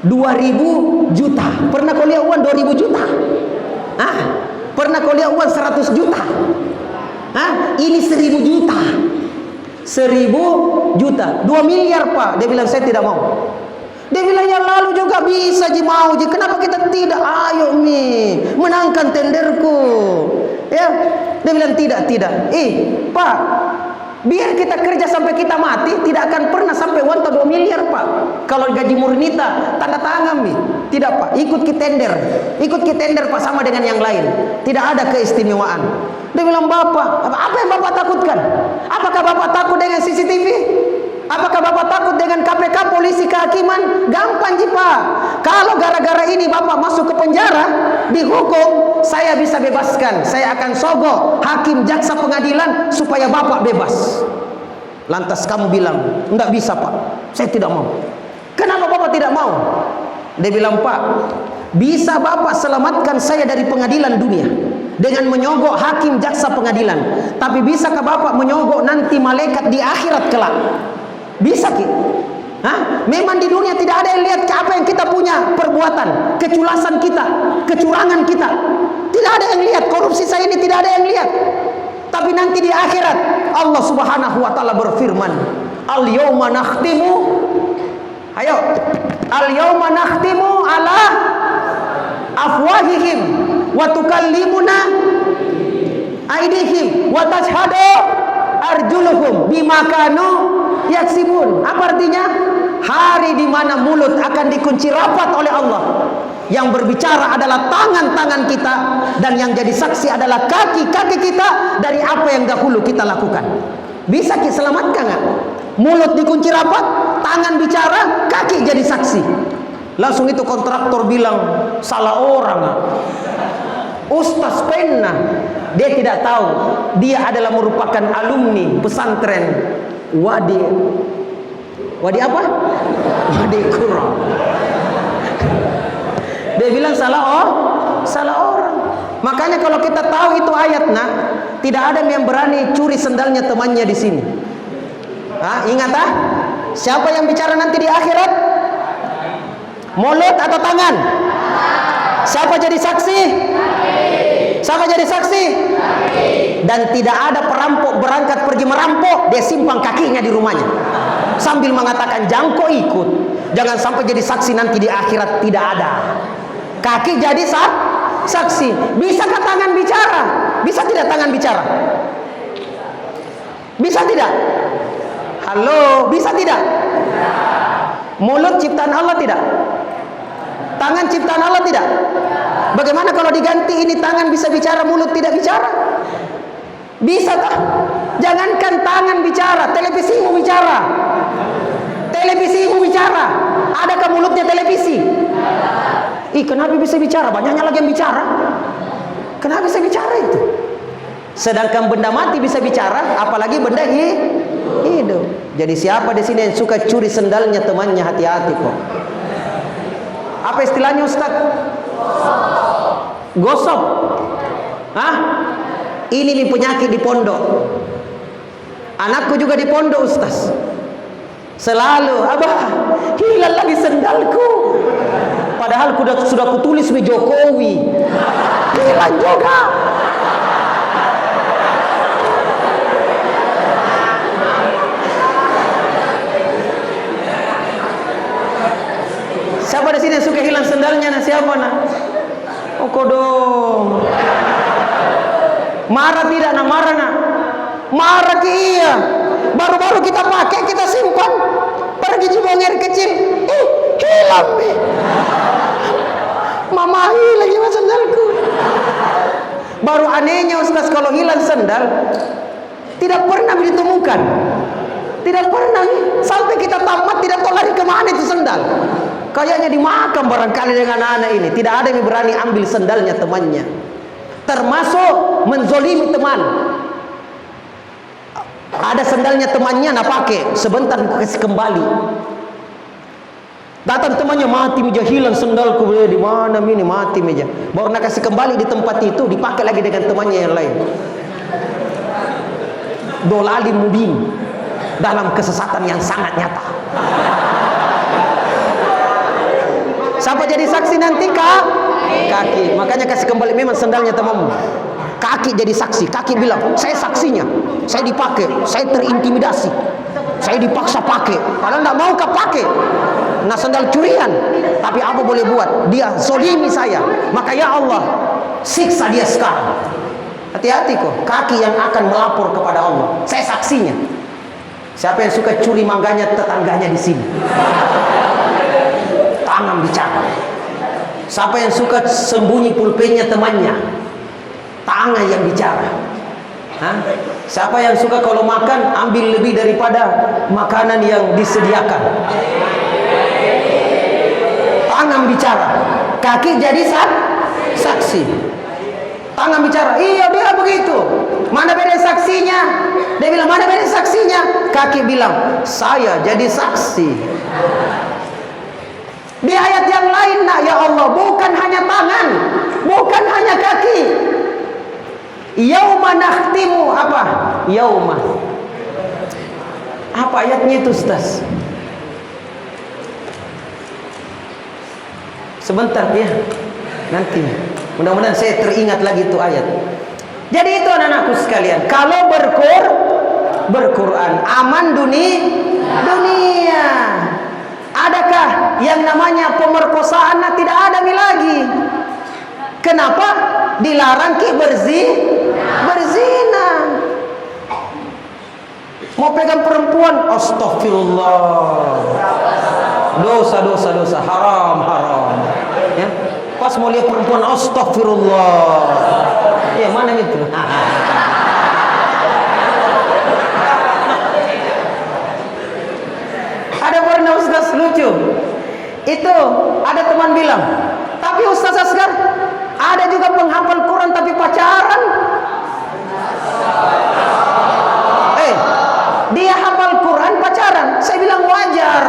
2.000 juta. Pernah kau lihat uang 2.000 juta? Pernah kau lihat uang 100 juta? Hah? Ini 1.000 juta. 1.000 juta. 2 miliar Pak. Dia bilang saya tidak mau. Dia bilang yang lalu juga bisa ji mau ji. Kenapa kita tidak? Ayo mi menangkan tenderku. Ya. Dia bilang tidak. Pak, biar kita kerja sampai kita mati, tidak akan pernah sampai uang 2 miliar Pak. Kalau gaji murnita, tanda tangan mi. Tidak Pak, ikut ke tender. Ikut ke tender Pak sama dengan yang lain. Tidak ada keistimewaan. Dia bilang, Bapak, apa yang Bapak takutkan? Apakah Bapak takut dengan CCTV? Apakah Bapak takut dengan KPK, polisi, kehakiman? Gampang ji Pak. Kalau gara-gara ini Bapak masuk ke penjara, dihukum, saya bisa bebaskan. Saya akan sogok hakim, jaksa, pengadilan supaya Bapak bebas. Lantas kamu bilang, enggak bisa Pak, saya tidak mau. Kenapa Bapak tidak mau? Dia bilang, Pak, bisa Bapak selamatkan saya dari pengadilan dunia dengan menyogok hakim, jaksa, pengadilan. Tapi bisakah Bapak menyogok nanti malaikat di akhirat kelak? Bisa ki? Hah? Memang di dunia tidak ada yang lihat apa yang kita punya perbuatan, keculasan kita, kecurangan kita. Tidak ada yang lihat korupsi saya ini, tidak ada yang lihat. Tapi nanti di akhirat Allah Subhanahu wa taala berfirman, "Al-yauma nakhtimu." Ayo. "Al-yauma nakhtimu ala afwahihim wa tukallimuna aydihim wa tashhadu arjuluhum bima kanu yaksibun." Apa artinya? Hari di mana mulut akan dikunci rapat oleh Allah. Yang berbicara adalah tangan-tangan kita, dan yang jadi saksi adalah kaki-kaki kita dari apa yang dahulu kita lakukan. Bisa kita selamatkan nggak? Mulut dikunci rapat, tangan bicara, kaki jadi saksi. Langsung itu kontraktor bilang, salah orang. Ustaz Penna, dia tidak tahu dia adalah merupakan alumni pesantren Wadi apa? Wadi Qura. Dia bilang salah orang. Makanya kalau kita tahu itu ayatnya, tidak ada yang berani curi sendalnya temannya di sini. Ingat siapa yang bicara nanti di akhirat? Mulut atau tangan? Siapa jadi saksi? Siapa jadi saksi? Dan tidak ada perampok berangkat pergi merampok, dia simpang kakinya di rumahnya sambil mengatakan jangko ikut. Jangan sampai jadi saksi nanti di akhirat. Tidak ada. Kaki jadi saksi. Bisakah tangan bicara? Bisa tidak tangan bicara? Bisa tidak? Halo, bisa tidak? Mulut ciptaan Allah tidak? Tangan ciptaan Allah tidak? Bagaimana kalau diganti ini tangan bisa bicara, mulut tidak bicara? Bisa tak? Jangankan tangan bicara, televisimu bicara. Televisimu bicara. Adakah mulutnya televisi? Kenapa bisa bicara? Banyaknya lagi yang bicara. Kenapa bisa bicara itu? Sedangkan benda mati bisa bicara, apalagi benda hidup. Jadi siapa di sini yang suka curi sendalnya temannya, hati-hati kok. Apa istilahnya Ustaz? Gosok. Ini nih penyakit di pondok. Anakku juga di pondok Ustaz. Selalu, Abah, hilang lagi sendalku. Padahal sudah kutulis di Jokowi. Hilang juga. Siapa di sini yang suka hilang sendalnya? Siapa kodong. Marah tidak marah Marah ke iya. Baru-baru kita pakai, kita simpan. Pergi buang air kecil. Hilang nih. Mama hilang ya sendalku. Baru anehnya Ustaz, kalau hilang sendal tidak pernah ditemukan. Tidak pernah nih. Sampai kita tamat tidak tahu lari kemana itu sendal. Kayaknya dimakan barangkali dengan anak ini. Tidak ada yang berani ambil sendalnya temannya. Termasuk menzolimi teman. Ada sendalnya temannya nak pakai, sebentar kasih kembali. Datang temannya, mati meja, hilang sendalku, di mana ini, mati meja. Baru nak kasih kembali di tempat itu, dipakai lagi dengan temannya yang lain. Dolali mubin, dalam kesesatan yang sangat nyata. Siapa jadi saksi nanti? Kaki. Makanya kasih kembali memang sendalnya temanmu. Kaki jadi saksi. Kaki bilang, saya saksinya. Saya dipakai, saya terintimidasi, saya dipaksa pakai. Padahal tidak mau pakai. Nah, sandal curian. Tapi apa boleh buat? Dia zolimi saya. Maka ya Allah, siksa dia sekarang. Hati-hati kok. Kaki yang akan melapor kepada Allah. Saya saksinya. Siapa yang suka curi mangganya tetangganya di sini? Tangan bicara. Siapa yang suka sembunyi pulpennya temannya? Tangan yang bicara. Hah? Siapa yang suka kalau makan ambil lebih daripada makanan yang disediakan? Tangan bicara. Kaki jadi saksi. Tangan bicara. Iya, dia begitu. Mana beda saksinya? Dia bilang, mana beda saksinya? Kaki bilang, saya jadi saksi. Di ayat yang lain, nak, ya Allah, bukan hanya tangan, bukan hanya kaki. Yauma nakhtimu apa? Yauma. Apa ayatnya itu, Ustaz? Sebentar ya. Nanti. Mudah-mudahan saya teringat lagi itu ayat. Jadi itu anak-anakku sekalian, kalau berquran aman dunia. Adakah yang namanya pemerkosaan? Tidak ada lagi. Kenapa? Dilarang berzina. Mau pegang perempuan, astagfirullah. Dosa, haram. Ya. Pas mau lihat perempuan, astagfirullah. Ya, mana itu? Ada pernah Ustaz lucu. Itu ada teman bilang, tapi Ustaz Asgar, ada juga penghafal Quran tapi pacaran. Dia hafal Quran pacaran. Saya bilang wajar.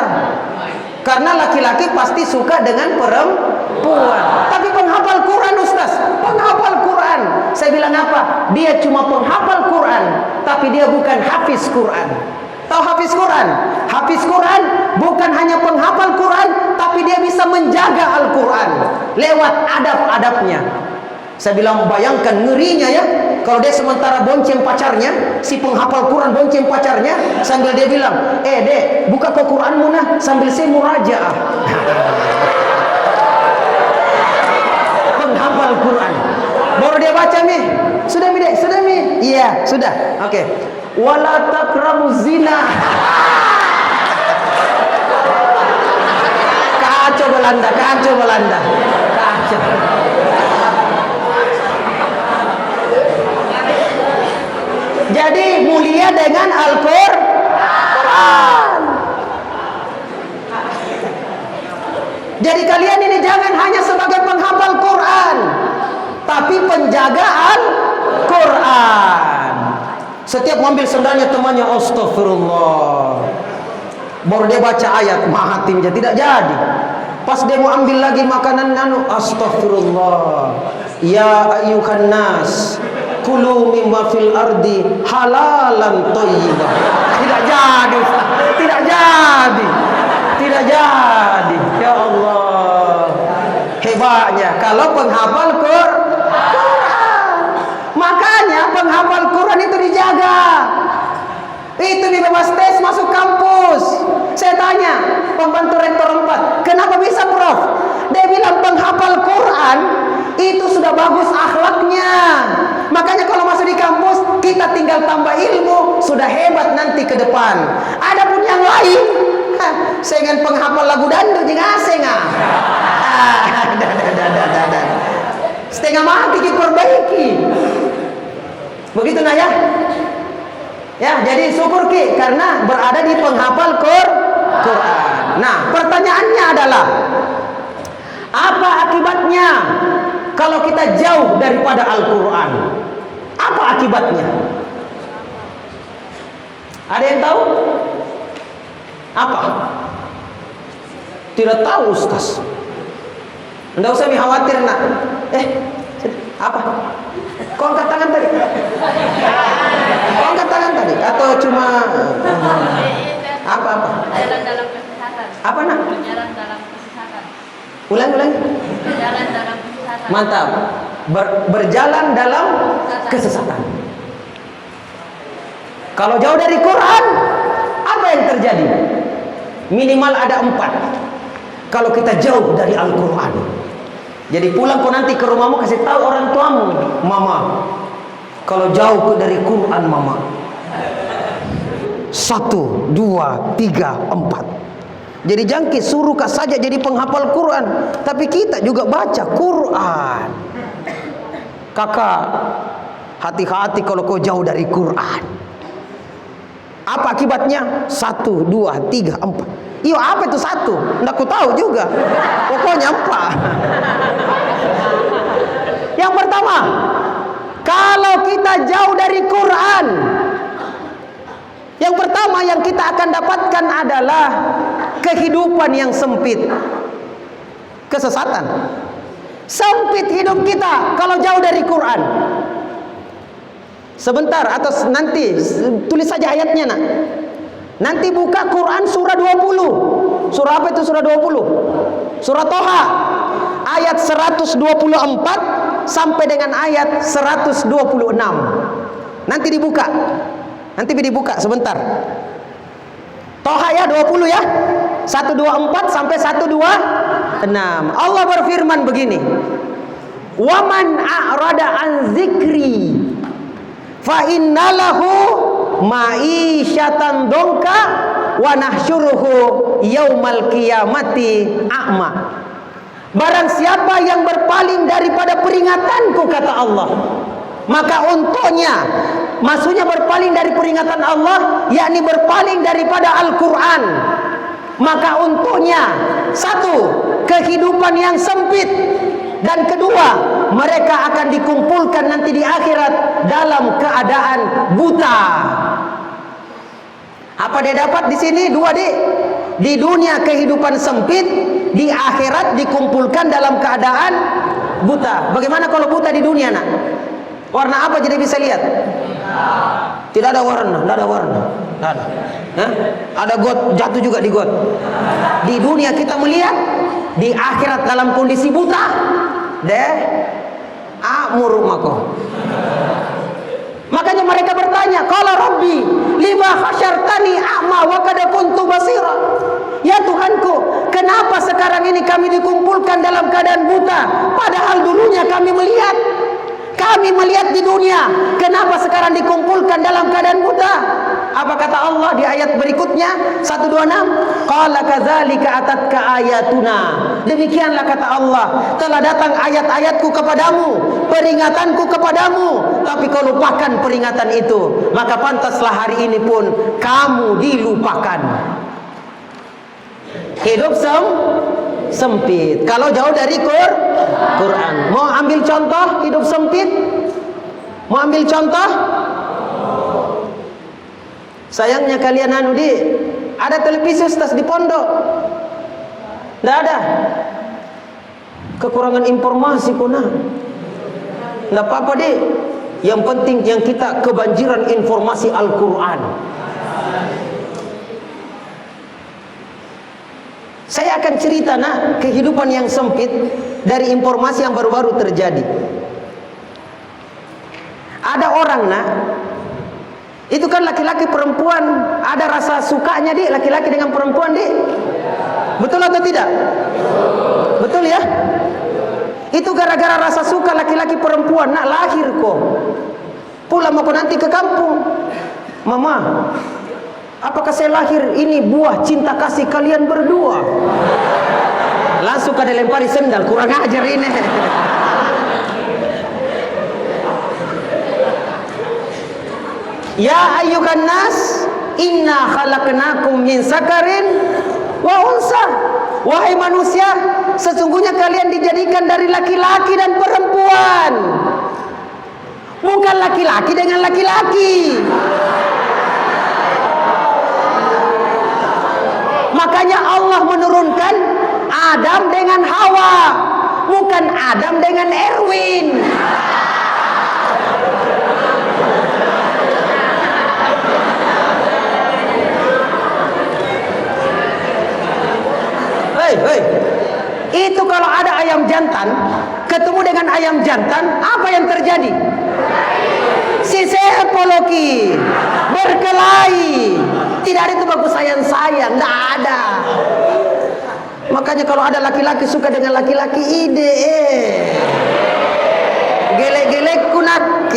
Karena laki-laki pasti suka dengan perempuan. Tapi penghafal Quran, Ustaz, penghafal Quran. Saya bilang apa? Dia cuma penghafal Quran, tapi dia bukan hafiz Quran. Tahu hafiz Quran? Hafiz Quran bukan hanya penghafal Quran, tapi dia bisa menjaga Al-Quran lewat adab-adabnya. Saya bilang, bayangkan ngerinya ya, kalau dia sementara bonceng pacarnya, si penghafal Quran bonceng pacarnya, sambil dia bilang, dek, buka ke Quranmu nah, sambil saya murajaah. Penghafal Quran. Baru dia baca nih, sudah mi dek, sudah mi? Iya, sudah. Oke. Wala taqrabuz zina. Kacau Belanda. Kacau. Jadi mulia dengan Al-Quran. Jadi kalian ini jangan hanya sebagai penghafal Quran, tapi penjaga Al-Quran. Setiap mengambil sendalnya temannya, astagfirullah. Baru dia baca ayat, mahatimnya tidak jadi. Pas dia mau ambil lagi makanan, astagfirullah. Ya ayyuhan nas, kulu mimma fil ardi halalan thayyibah. Tidak jadi, Ustaz. Tidak jadi. Ya Allah, hebatnya kalau penghafal Quran. Makanya penghafal Quran itu dijaga. Itu dibebas tes masuk kampus. Saya tanya pembantu rektor 4, kenapa bisa Prof? Dia bilang penghafal Quran itu sudah bagus akhlaknya. Makanya kalau masuk di kampus, kita tinggal tambah ilmu, sudah hebat nanti ke depan. Adapun yang lain, saya ingin penghafal lagu dangdut juga asing setengah mati diperbaiki. Begitu nah ya. Ya, jadi syukur Ki karena berada di penghafal Quran. Nah, pertanyaannya adalah apa akibatnya kalau kita jauh daripada Al-Quran? Apa akibatnya? Ada yang tahu? Apa? Tidak tahu, Ustaz. Tidak usah khawatir nak. Apa? Kau angkat tangan tadi? Kau angkat tangan tadi? Atau cuma apa? Jalan dalam kesesatan. Apa nak? Jalan dalam kesesatan. Ulang. Jalan dalam kesesatan. Mantap. berjalan dalam kesesatan. Kalau jauh dari Quran, apa yang terjadi? Minimal ada 4. Kalau kita jauh dari Al-Quran, jadi pulang kau nanti ke rumahmu kasih tahu orang tuamu, mama, kalau jauh dari Quran mama, 1, 2, 3, 4. Jadi jangkit suruh kak saja jadi penghafal Quran, tapi kita juga baca Quran. Kakak, hati-hati kalau kau jauh dari Quran. Apa akibatnya? 1, 2, 3, 4. Iyo, apa itu 1? Nggak ku tahu juga. Pokoknya 4. Yang pertama, kalau kita jauh dari Quran, yang pertama yang kita akan dapatkan adalah kehidupan yang sempit. Kesesatan. Sempit hidup kita kalau jauh dari Quran. Sebentar, atau nanti tulis saja ayatnya nak. Nanti buka Quran surah 20. Surah apa itu surah 20? Surah Toha. Ayat 124 sampai dengan ayat 126. Nanti dibuka. Nanti dibuka sebentar. Toha ya 20 ya. 124 sampai 126. Allah berfirman begini. Waman a'rada an zikri fa innalahu ma'isyatan dongka wa nahsyuruhu yaumal qiyamati a'ma. Barang siapa yang berpaling daripada peringatanku, kata Allah, maka untuknya, maksudnya berpaling dari peringatan Allah, yakni berpaling daripada Al-Quran, maka untuknya 1, kehidupan yang sempit, dan kedua, mereka akan dikumpulkan nanti di akhirat dalam keadaan buta. Apa dia dapat di sini? 2 dik. Di dunia kehidupan sempit, di akhirat dikumpulkan dalam keadaan buta. Bagaimana kalau buta di dunia nak? Warna apa jadi bisa lihat? Tidak ada warna, tidak ada warna. Tidak ada. Hah? Ada got, jatuh juga di got. Di dunia kita melihat, di akhirat dalam kondisi buta. Deh, amur mako. Makanya mereka bertanya, qala rabbi lima khasyartani a'ma wa qad kuntu basira. Ya Tuhanku, kenapa sekarang ini kami dikumpulkan dalam keadaan buta, padahal dulunya kami melihat. Kami melihat di dunia, kenapa sekarang dikumpulkan dalam keadaan buta? Apa kata Allah di ayat berikutnya 126? Qala kadzalika atatka ayatuna. Demikianlah kata Allah, telah datang ayat-ayatku kepadamu, peringatanku kepadamu, tapi kau lupakan peringatan itu, maka pantaslah hari ini pun kamu dilupakan. Hidup sempit kalau jauh dari Quran. Mau ambil contoh hidup sempit? Mau ambil contoh? Sayangnya kalian ada televisi Ustaz di pondok? Tidak ada. Kekurangan informasi kuna. Tidak apa-apa deh. Yang penting yang kita kebanjiran informasi Al-Quran. Saya akan cerita nak kehidupan yang sempit dari informasi yang baru-baru terjadi. Ada orang nak, itu kan laki-laki perempuan ada rasa sukanya dik, laki-laki dengan perempuan dik. Betul atau tidak? Betul ya? Itu gara-gara rasa suka laki-laki perempuan nak lahir kok. Pulang mau nanti ke kampung. Mama, apakah saya lahir ini buah cinta kasih kalian berdua? Langsung kada lempari sendal, kurang ajar ini. Ya ayyuhan nas, inna khalaqnakum min sakarin wa unsa. Wahai manusia, sesungguhnya kalian dijadikan dari laki-laki dan perempuan. Bukan laki-laki dengan laki-laki. Makanya Allah menurunkan Adam dengan Hawa, bukan Adam dengan Erwin. Hei, itu kalau ada ayam jantan jantan ketemu dengan ayam jantan, apa yang terjadi? Si sepoloki berkelahi. Tidak ada itu bagus sayang-sayang, tidak ada. Makanya kalau ada laki-laki suka dengan laki-laki ide, gelek-gelek kunak,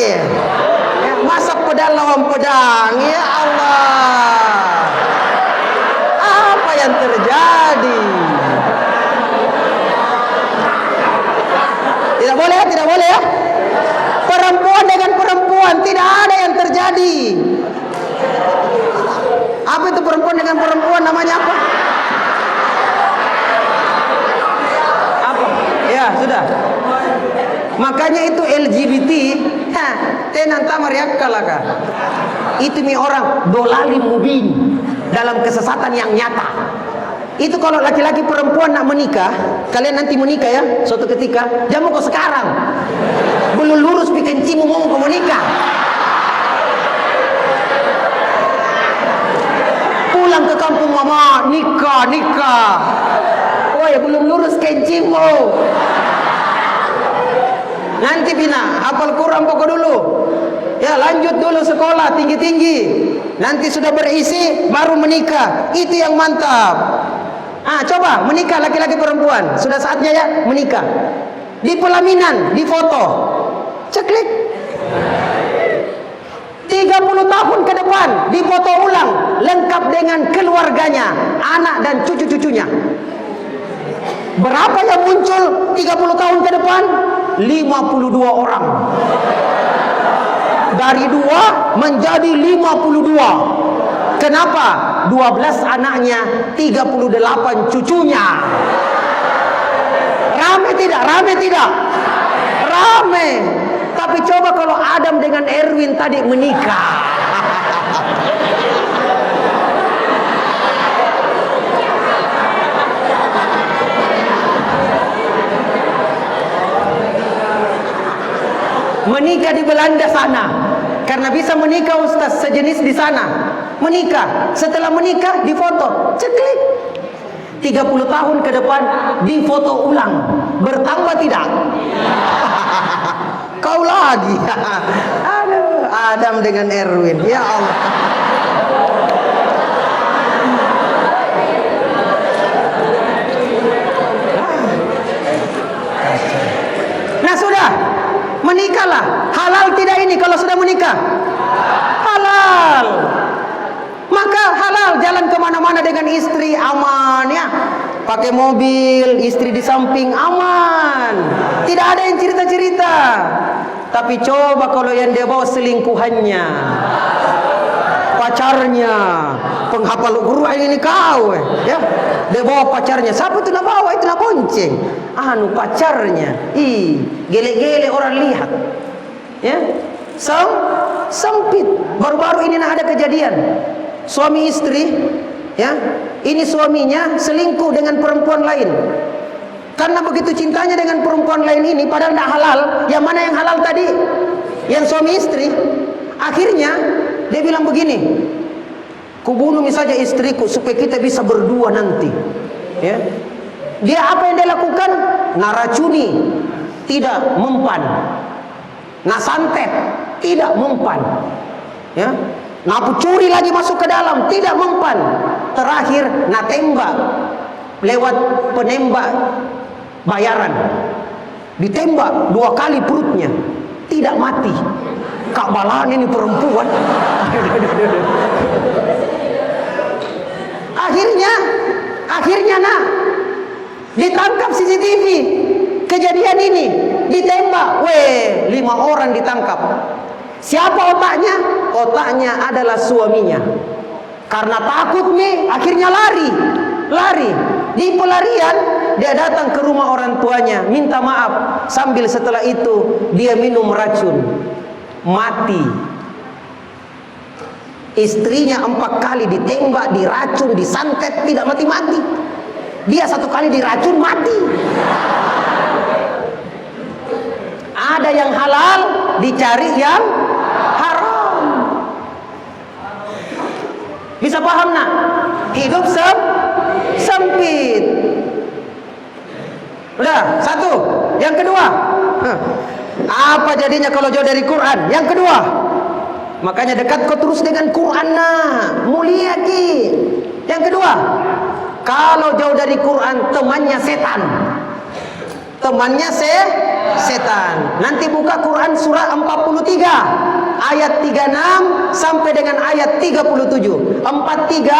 masak pedang lawan pedang, ya Allah. Apa yang terjadi? Tidak boleh ya, tidak boleh ya. Perempuan dengan perempuan tidak ada yang terjadi. Apa itu perempuan dengan perempuan, namanya apa? Apa? Ya sudah. Makanya itu LGBT, tenan tamar yakkalaka. Itu mi orang dolalim mubin, dalam kesesatan yang nyata. Itu kalau laki-laki perempuan nak menikah, kalian nanti menikah ya, suatu ketika, jangan kok sekarang. Belum lurus bikin cimu mau menikah. Pulang ke kampung mama, nikah. Oh ya, belum lurus kencimu. Nanti bina, hafal Quran pokok dulu. Ya, lanjut dulu sekolah tinggi-tinggi. Nanti sudah berisi, baru menikah. Itu yang mantap. Coba menikah laki-laki perempuan. Sudah saatnya ya menikah. Di pelaminan, di foto. Ceklik. 30 tahun ke depan, di foto ulang. Lengkap dengan keluarganya, anak dan cucu-cucunya. Berapa yang muncul 30 tahun ke depan? 52 orang. Dari 2 menjadi 52. Kenapa? 12 anaknya, 38 cucunya. Rame tidak? Rame tidak? Rame. Tapi coba kalau Adam dengan Erwin tadi menikah. Menikah di Belanda sana. Karena bisa menikah ustaz sejenis di sana. Menikah, setelah menikah difoto, ceklik. 30 tahun ke depan difoto ulang. Bertambah tidak? Kau lagi. Aduh, Adam dengan Erwin. Ya Allah. Nah sudah, menikahlah. Halal tidak ini kalau sudah menikah? Halal. Maka halal jalan kemana-mana dengan istri, aman ya. Pakai mobil, istri di samping, aman. Tidak ada yang cerita-cerita. Tapi coba kalau yang dia bawa selingkuhannya, pacarnya, penghafal Quran ini kau ya. Dia bawa pacarnya. Siapa itu nak bawa? Itu nak bonceng. Pacarnya. Gele-gele orang lihat. Ya. Sempit. Baru-baru ini ada kejadian. Suami istri, ya, ini suaminya selingkuh dengan perempuan lain. Karena begitu cintanya dengan perempuan lain ini, padahal tidak halal. Yang mana yang halal tadi? Yang suami istri. Akhirnya dia bilang begini, kubunuh saja istriku supaya kita bisa berdua nanti. Ya. Dia apa yang dia lakukan? Naracuni, tidak mempan. Nasantet, tidak mempan. Ya. Nah curi lagi masuk ke dalam, tidak mempan. Terakhir nak tembak lewat penembak bayaran. Ditembak 2 kali perutnya, tidak mati. Kak balan ini perempuan. Akhirnya nak ditangkap CCTV kejadian ini, ditembak. 5 orang ditangkap. Siapa otaknya? Otaknya adalah suaminya. Karena takut nih, akhirnya lari. Di pelarian dia datang ke rumah orang tuanya, minta maaf. Sambil setelah itu dia minum racun, mati. Istrinya 4 kali ditembak, diracun, disantet, tidak mati-mati. Dia 1 kali diracun, mati. Ada yang halal, dicari yang haram. Bisa paham nak? Hidup sempit. Udah, 1. Yang kedua, apa jadinya kalau jauh dari Quran? Yang kedua, makanya dekat kau terus dengan Quran, nah mulia ki. Yang kedua, kalau jauh dari Quran temannya setan. Temannya setan. Nanti buka Quran surah 43 ayat 36 sampai dengan ayat 37. 43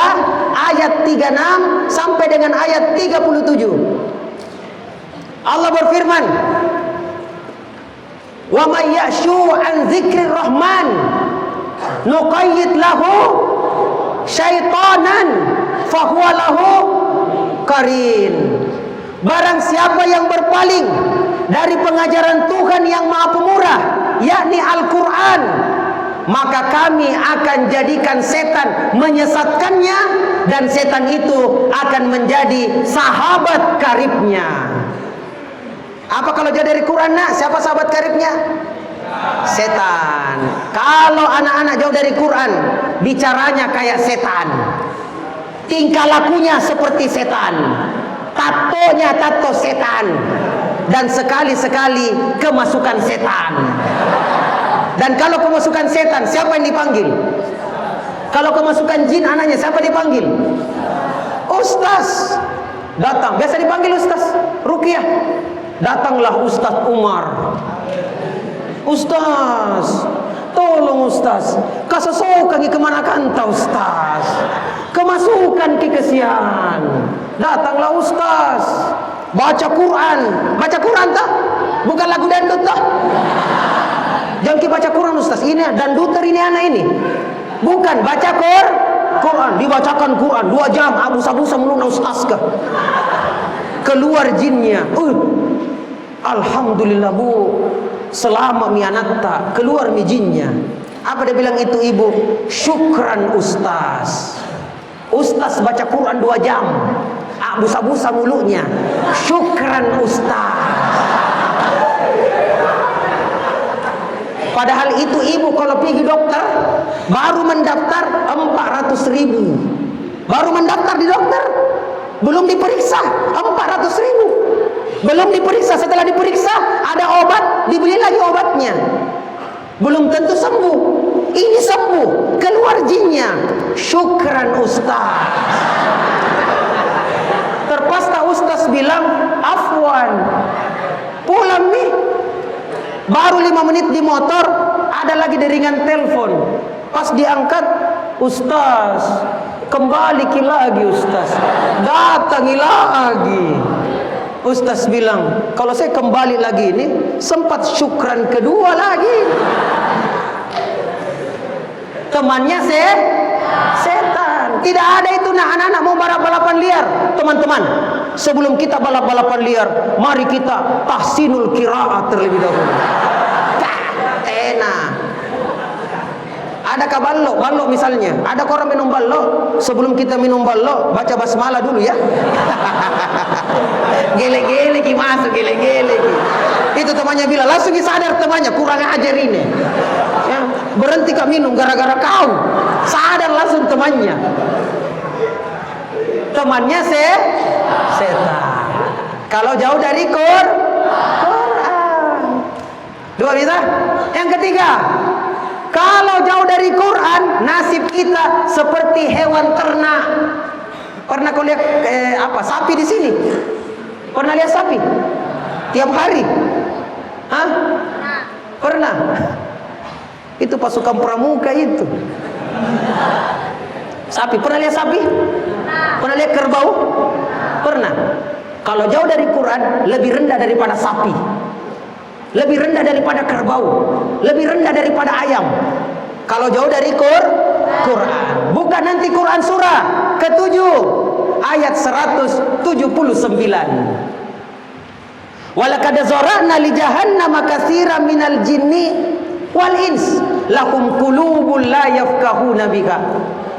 ayat 36 sampai dengan ayat 37. Allah berfirman, "Wa may ya'shu an dzikrir rahman nuqayyid lahu syaitanan fahuwa lahu qarin." Barang siapa yang berpaling dari pengajaran Tuhan yang Maha Pemurah, yakni Al-Quran, maka kami akan jadikan setan menyesatkannya, dan setan itu akan menjadi sahabat karibnya. Apa kalau jauh dari Quran, nak? Siapa sahabat karibnya? Setan. Kalau anak-anak jauh dari Quran, bicaranya kayak setan, tingkah lakunya seperti setan, tatonya tato setan, dan sekali-sekali kemasukan setan. Dan kalau kemasukan setan, siapa yang dipanggil? Kalau kemasukan jin anaknya, siapa dipanggil? Ustaz. Datang, biasa dipanggil Ustaz Ruqyah. Datanglah Ustaz Umar. Ustaz, tolong Ustaz, kasasukan ke mana kanta Ustaz, kemasukan ke kesian. Datanglah Ustaz, baca Quran. Baca Quran tak? Bukan lagu dandut tak? Jangan kita baca Quran Ustaz, ini danduter ini anak ini. Bukan, baca Quran. Dibacakan Quran 2 jam, abu-sabusa meluna Ustaz kah? Keluar jinnya. Alhamdulillah bu, selama mi anatta keluar mi jinnya. Apa dia bilang itu ibu? Syukran Ustaz. Ustaz baca Quran 2 jam, busa-busa mulutnya. Syukran Ustaz. Padahal itu ibu kalau pergi dokter baru mendaftar 400.000. Baru mendaftar di dokter, belum diperiksa 400.000. Belum diperiksa, setelah diperiksa ada obat, dibeli lagi obatnya. Belum tentu sembuh. Ini sembuh, keluar jinnya. Syukran Ustaz. Terpaksa Ustaz bilang, afwan, pulang nih. Baru 5 menit di motor, ada lagi deringan telepon. Pas diangkat, Ustaz, kembali lagi Ustaz, datangi lagi. Ustaz bilang, kalau saya kembali lagi ini, sempat syukran kedua lagi. Temannya setan. Tidak ada itu nah anak-anak mau balap-balapan liar. Teman-teman, sebelum kita balap-balapan liar, mari kita tahsinul qiraat terlebih dahulu. Enak. Adakah balok misalnya? Ada orang minum balok? Sebelum kita minum balok, baca basmalah dulu ya. Gele-gele ki masuk, gele-gele ki. Itu temannya bilang, langsung sadar temannya kurang ajar ini. Ya, berhenti kau minum gara-gara kau. Sadar langsung temannya. Temannya setan. Kalau jauh dari Quran. Dua bisa? Yang ketiga, kalau jauh dari Quran, nasib kita seperti hewan ternak. Pernah kau lihat sapi di sini? Pernah lihat sapi? Tiap hari? Hah? Pernah? Itu pasukan pramuka itu. Sapi, pernah lihat sapi? Pernah lihat kerbau? Pernah. Kalau jauh dari Quran, lebih rendah daripada sapi, lebih rendah daripada kerbau, lebih rendah daripada ayam. Kalau jauh dari Quran. Bukan nanti Quran surah ke-7 ayat 179. Walaqad zara'na li jahannama katsiran minal jinni wal ins lahum qulubun la yafqahuna biha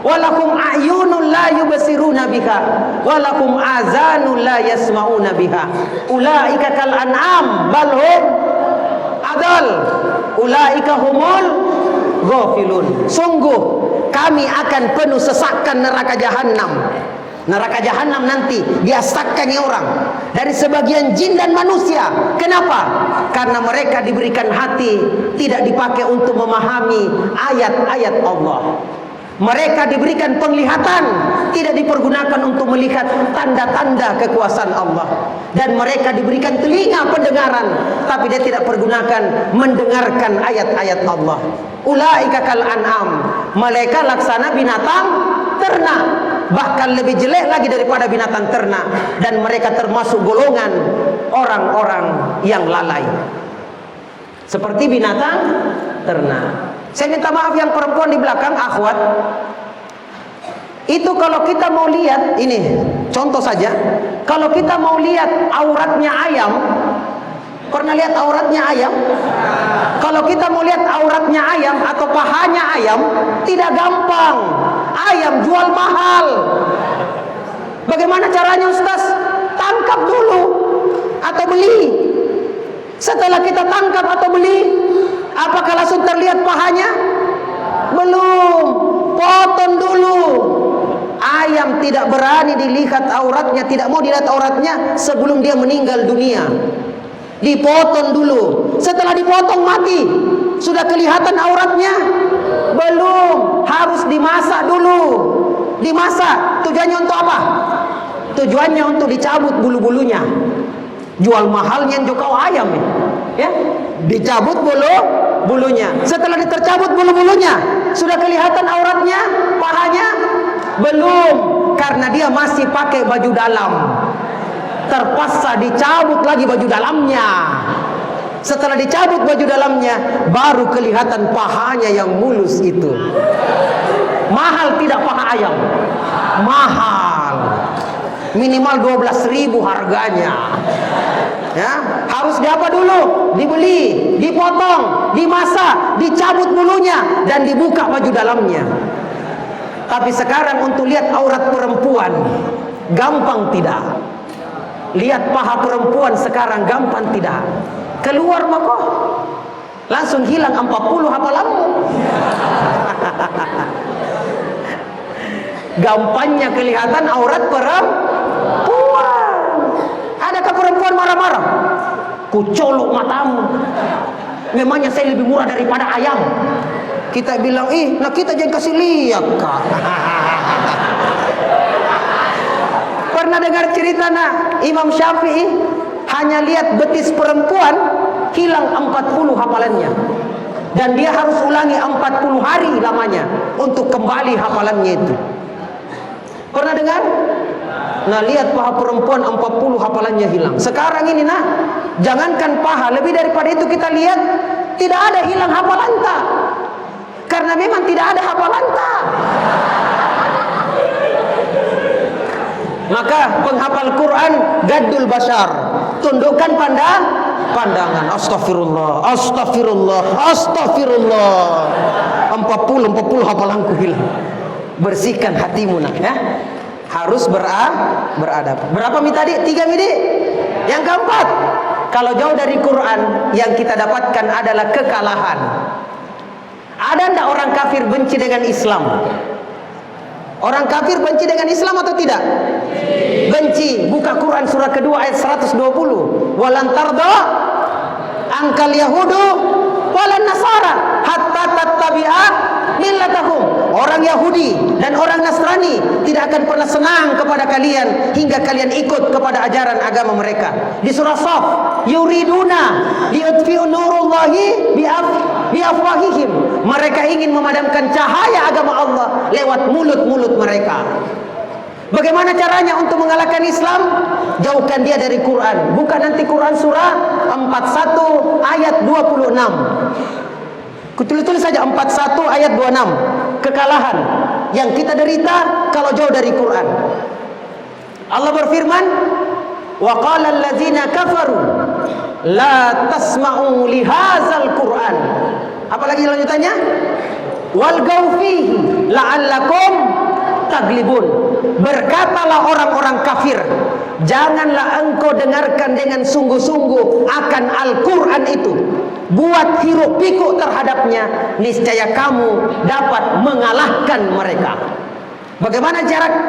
wa lahum a'yunun la yubsiruna biha wa lahum azanun la yasma'una biha ulaika kal an'am bal hum adall ulaika humul ghafilun. Sungguh kami akan penuh sesakkan neraka jahanam. Neraka jahanam nanti diasakkan orang dari sebagian jin dan manusia. Kenapa? Karena mereka diberikan hati, tidak dipakai untuk memahami ayat-ayat Allah. Mereka diberikan penglihatan, tidak dipergunakan untuk melihat tanda-tanda kekuasaan Allah. Dan mereka diberikan telinga pendengaran, tapi dia tidak pergunakan mendengarkan ayat-ayat Allah. Ulaika kal an'am, mereka laksana binatang ternak, bahkan lebih jelek lagi daripada binatang ternak. Dan mereka termasuk golongan orang-orang yang lalai, seperti binatang ternak. Saya minta maaf yang perempuan di belakang, akhwat. Itu kalau kita mau lihat, ini contoh saja. Kalau kita mau lihat auratnya ayam, pernah lihat auratnya ayam? Kalau kita mau lihat auratnya ayam atau pahanya ayam, tidak gampang. Ayam jual mahal. Bagaimana caranya, Ustaz? Tangkap dulu atau beli. Setelah kita tangkap atau beli, apakah langsung terlihat pahanya? Belum. Potong dulu. Ayam tidak berani dilihat auratnya, tidak mau dilihat auratnya sebelum dia meninggal dunia. Dipotong dulu. Setelah dipotong mati, sudah kelihatan auratnya? Belum. Harus dimasak dulu. Dimasak. Tujuannya untuk apa? Tujuannya untuk dicabut bulu-bulunya. Jual mahalnya jokau ayam ya. Dicabut bulunya. Setelah ditercabut bulu-bulunya, sudah kelihatan auratnya, pahanya? Belum, karena dia masih pakai baju dalam. Terpaksa dicabut lagi baju dalamnya. Setelah dicabut baju dalamnya, baru kelihatan pahanya yang mulus itu. Mahal tidak paha ayam? Mahal. Minimal 12.000 harganya. Ya, harus diapa dulu? Dibeli, dipotong, dimasak, dicabut bulunya, dan dibuka baju dalamnya. Tapi sekarang untuk lihat aurat perempuan, gampang tidak? Lihat paha perempuan sekarang gampang tidak? Keluar mako, langsung hilang 40 hafalanmu. Gampangnya kelihatan aurat perempuan. Adakah perempuan marah-marah? Kucolok matamu. Memangnya saya lebih murah daripada ayam? Kita bilang, nah kita jangan kasih lihat, Kak. Pernah dengar cerita Imam Syafi'i hanya lihat betis perempuan hilang 40 hafalannya. Dan dia harus ulangi 40 hari lamanya untuk kembali hafalannya itu. Pernah dengar? Nah, lihat paha perempuan 40 hafalannya hilang. Sekarang ini jangankan paha, lebih daripada itu kita lihat tidak ada hilang hafalanta. Karena memang tidak ada hafalanta. Maka penghafal Quran gaddul basar, tundukkan pandangan. Astagfirullah, astagfirullah, astagfirullah. 40 hafalanku hilang. Bersihkan hatimu ya. Harus beradab. Berapa mi tadi? 3 mi. Yang keempat, kalau jauh dari Quran, yang kita dapatkan adalah kekalahan. Ada enggak orang kafir benci dengan Islam? Orang kafir benci dengan Islam atau tidak? Benci. Buka Quran surah kedua ayat 120. Walan tarda angkal yahudu walan nasara hatta tattabi'a millatahum. Orang Yahudi dan orang Nasrani tidak akan pernah senang kepada kalian hingga kalian ikut kepada ajaran agama mereka. Di surah Shaf, yuriduna liyutfi'u nurullahi biafwahihim. Mereka ingin memadamkan cahaya agama Allah lewat mulut-mulut mereka. Bagaimana caranya untuk mengalahkan Islam? Jauhkan dia dari Quran. Buka nanti Quran surah 41 ayat 26. Kutulis saja 41 ayat 26. Kekalahan yang kita derita kalau jauh dari Quran. Allah berfirman, wa qala allazina kafaru la tasma'u li hadzal Quran. Apalagi lanjutannya? Wal gaufihi la'allakum taglibun. Berkatalah orang-orang kafir, janganlah engkau dengarkan dengan sungguh-sungguh akan Al-Quran itu. Buat hiruk pikuk terhadapnya, niscaya kamu dapat mengalahkan mereka. Bagaimana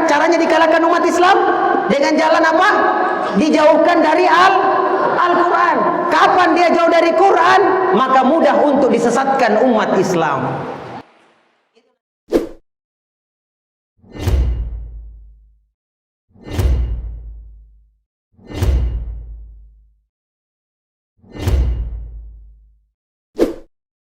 caranya dikalahkan umat Islam? Dengan jalan apa? dijauhkan dari Al-Quran. Kapan dia jauh dari Quran, maka mudah untuk disesatkan umat Islam.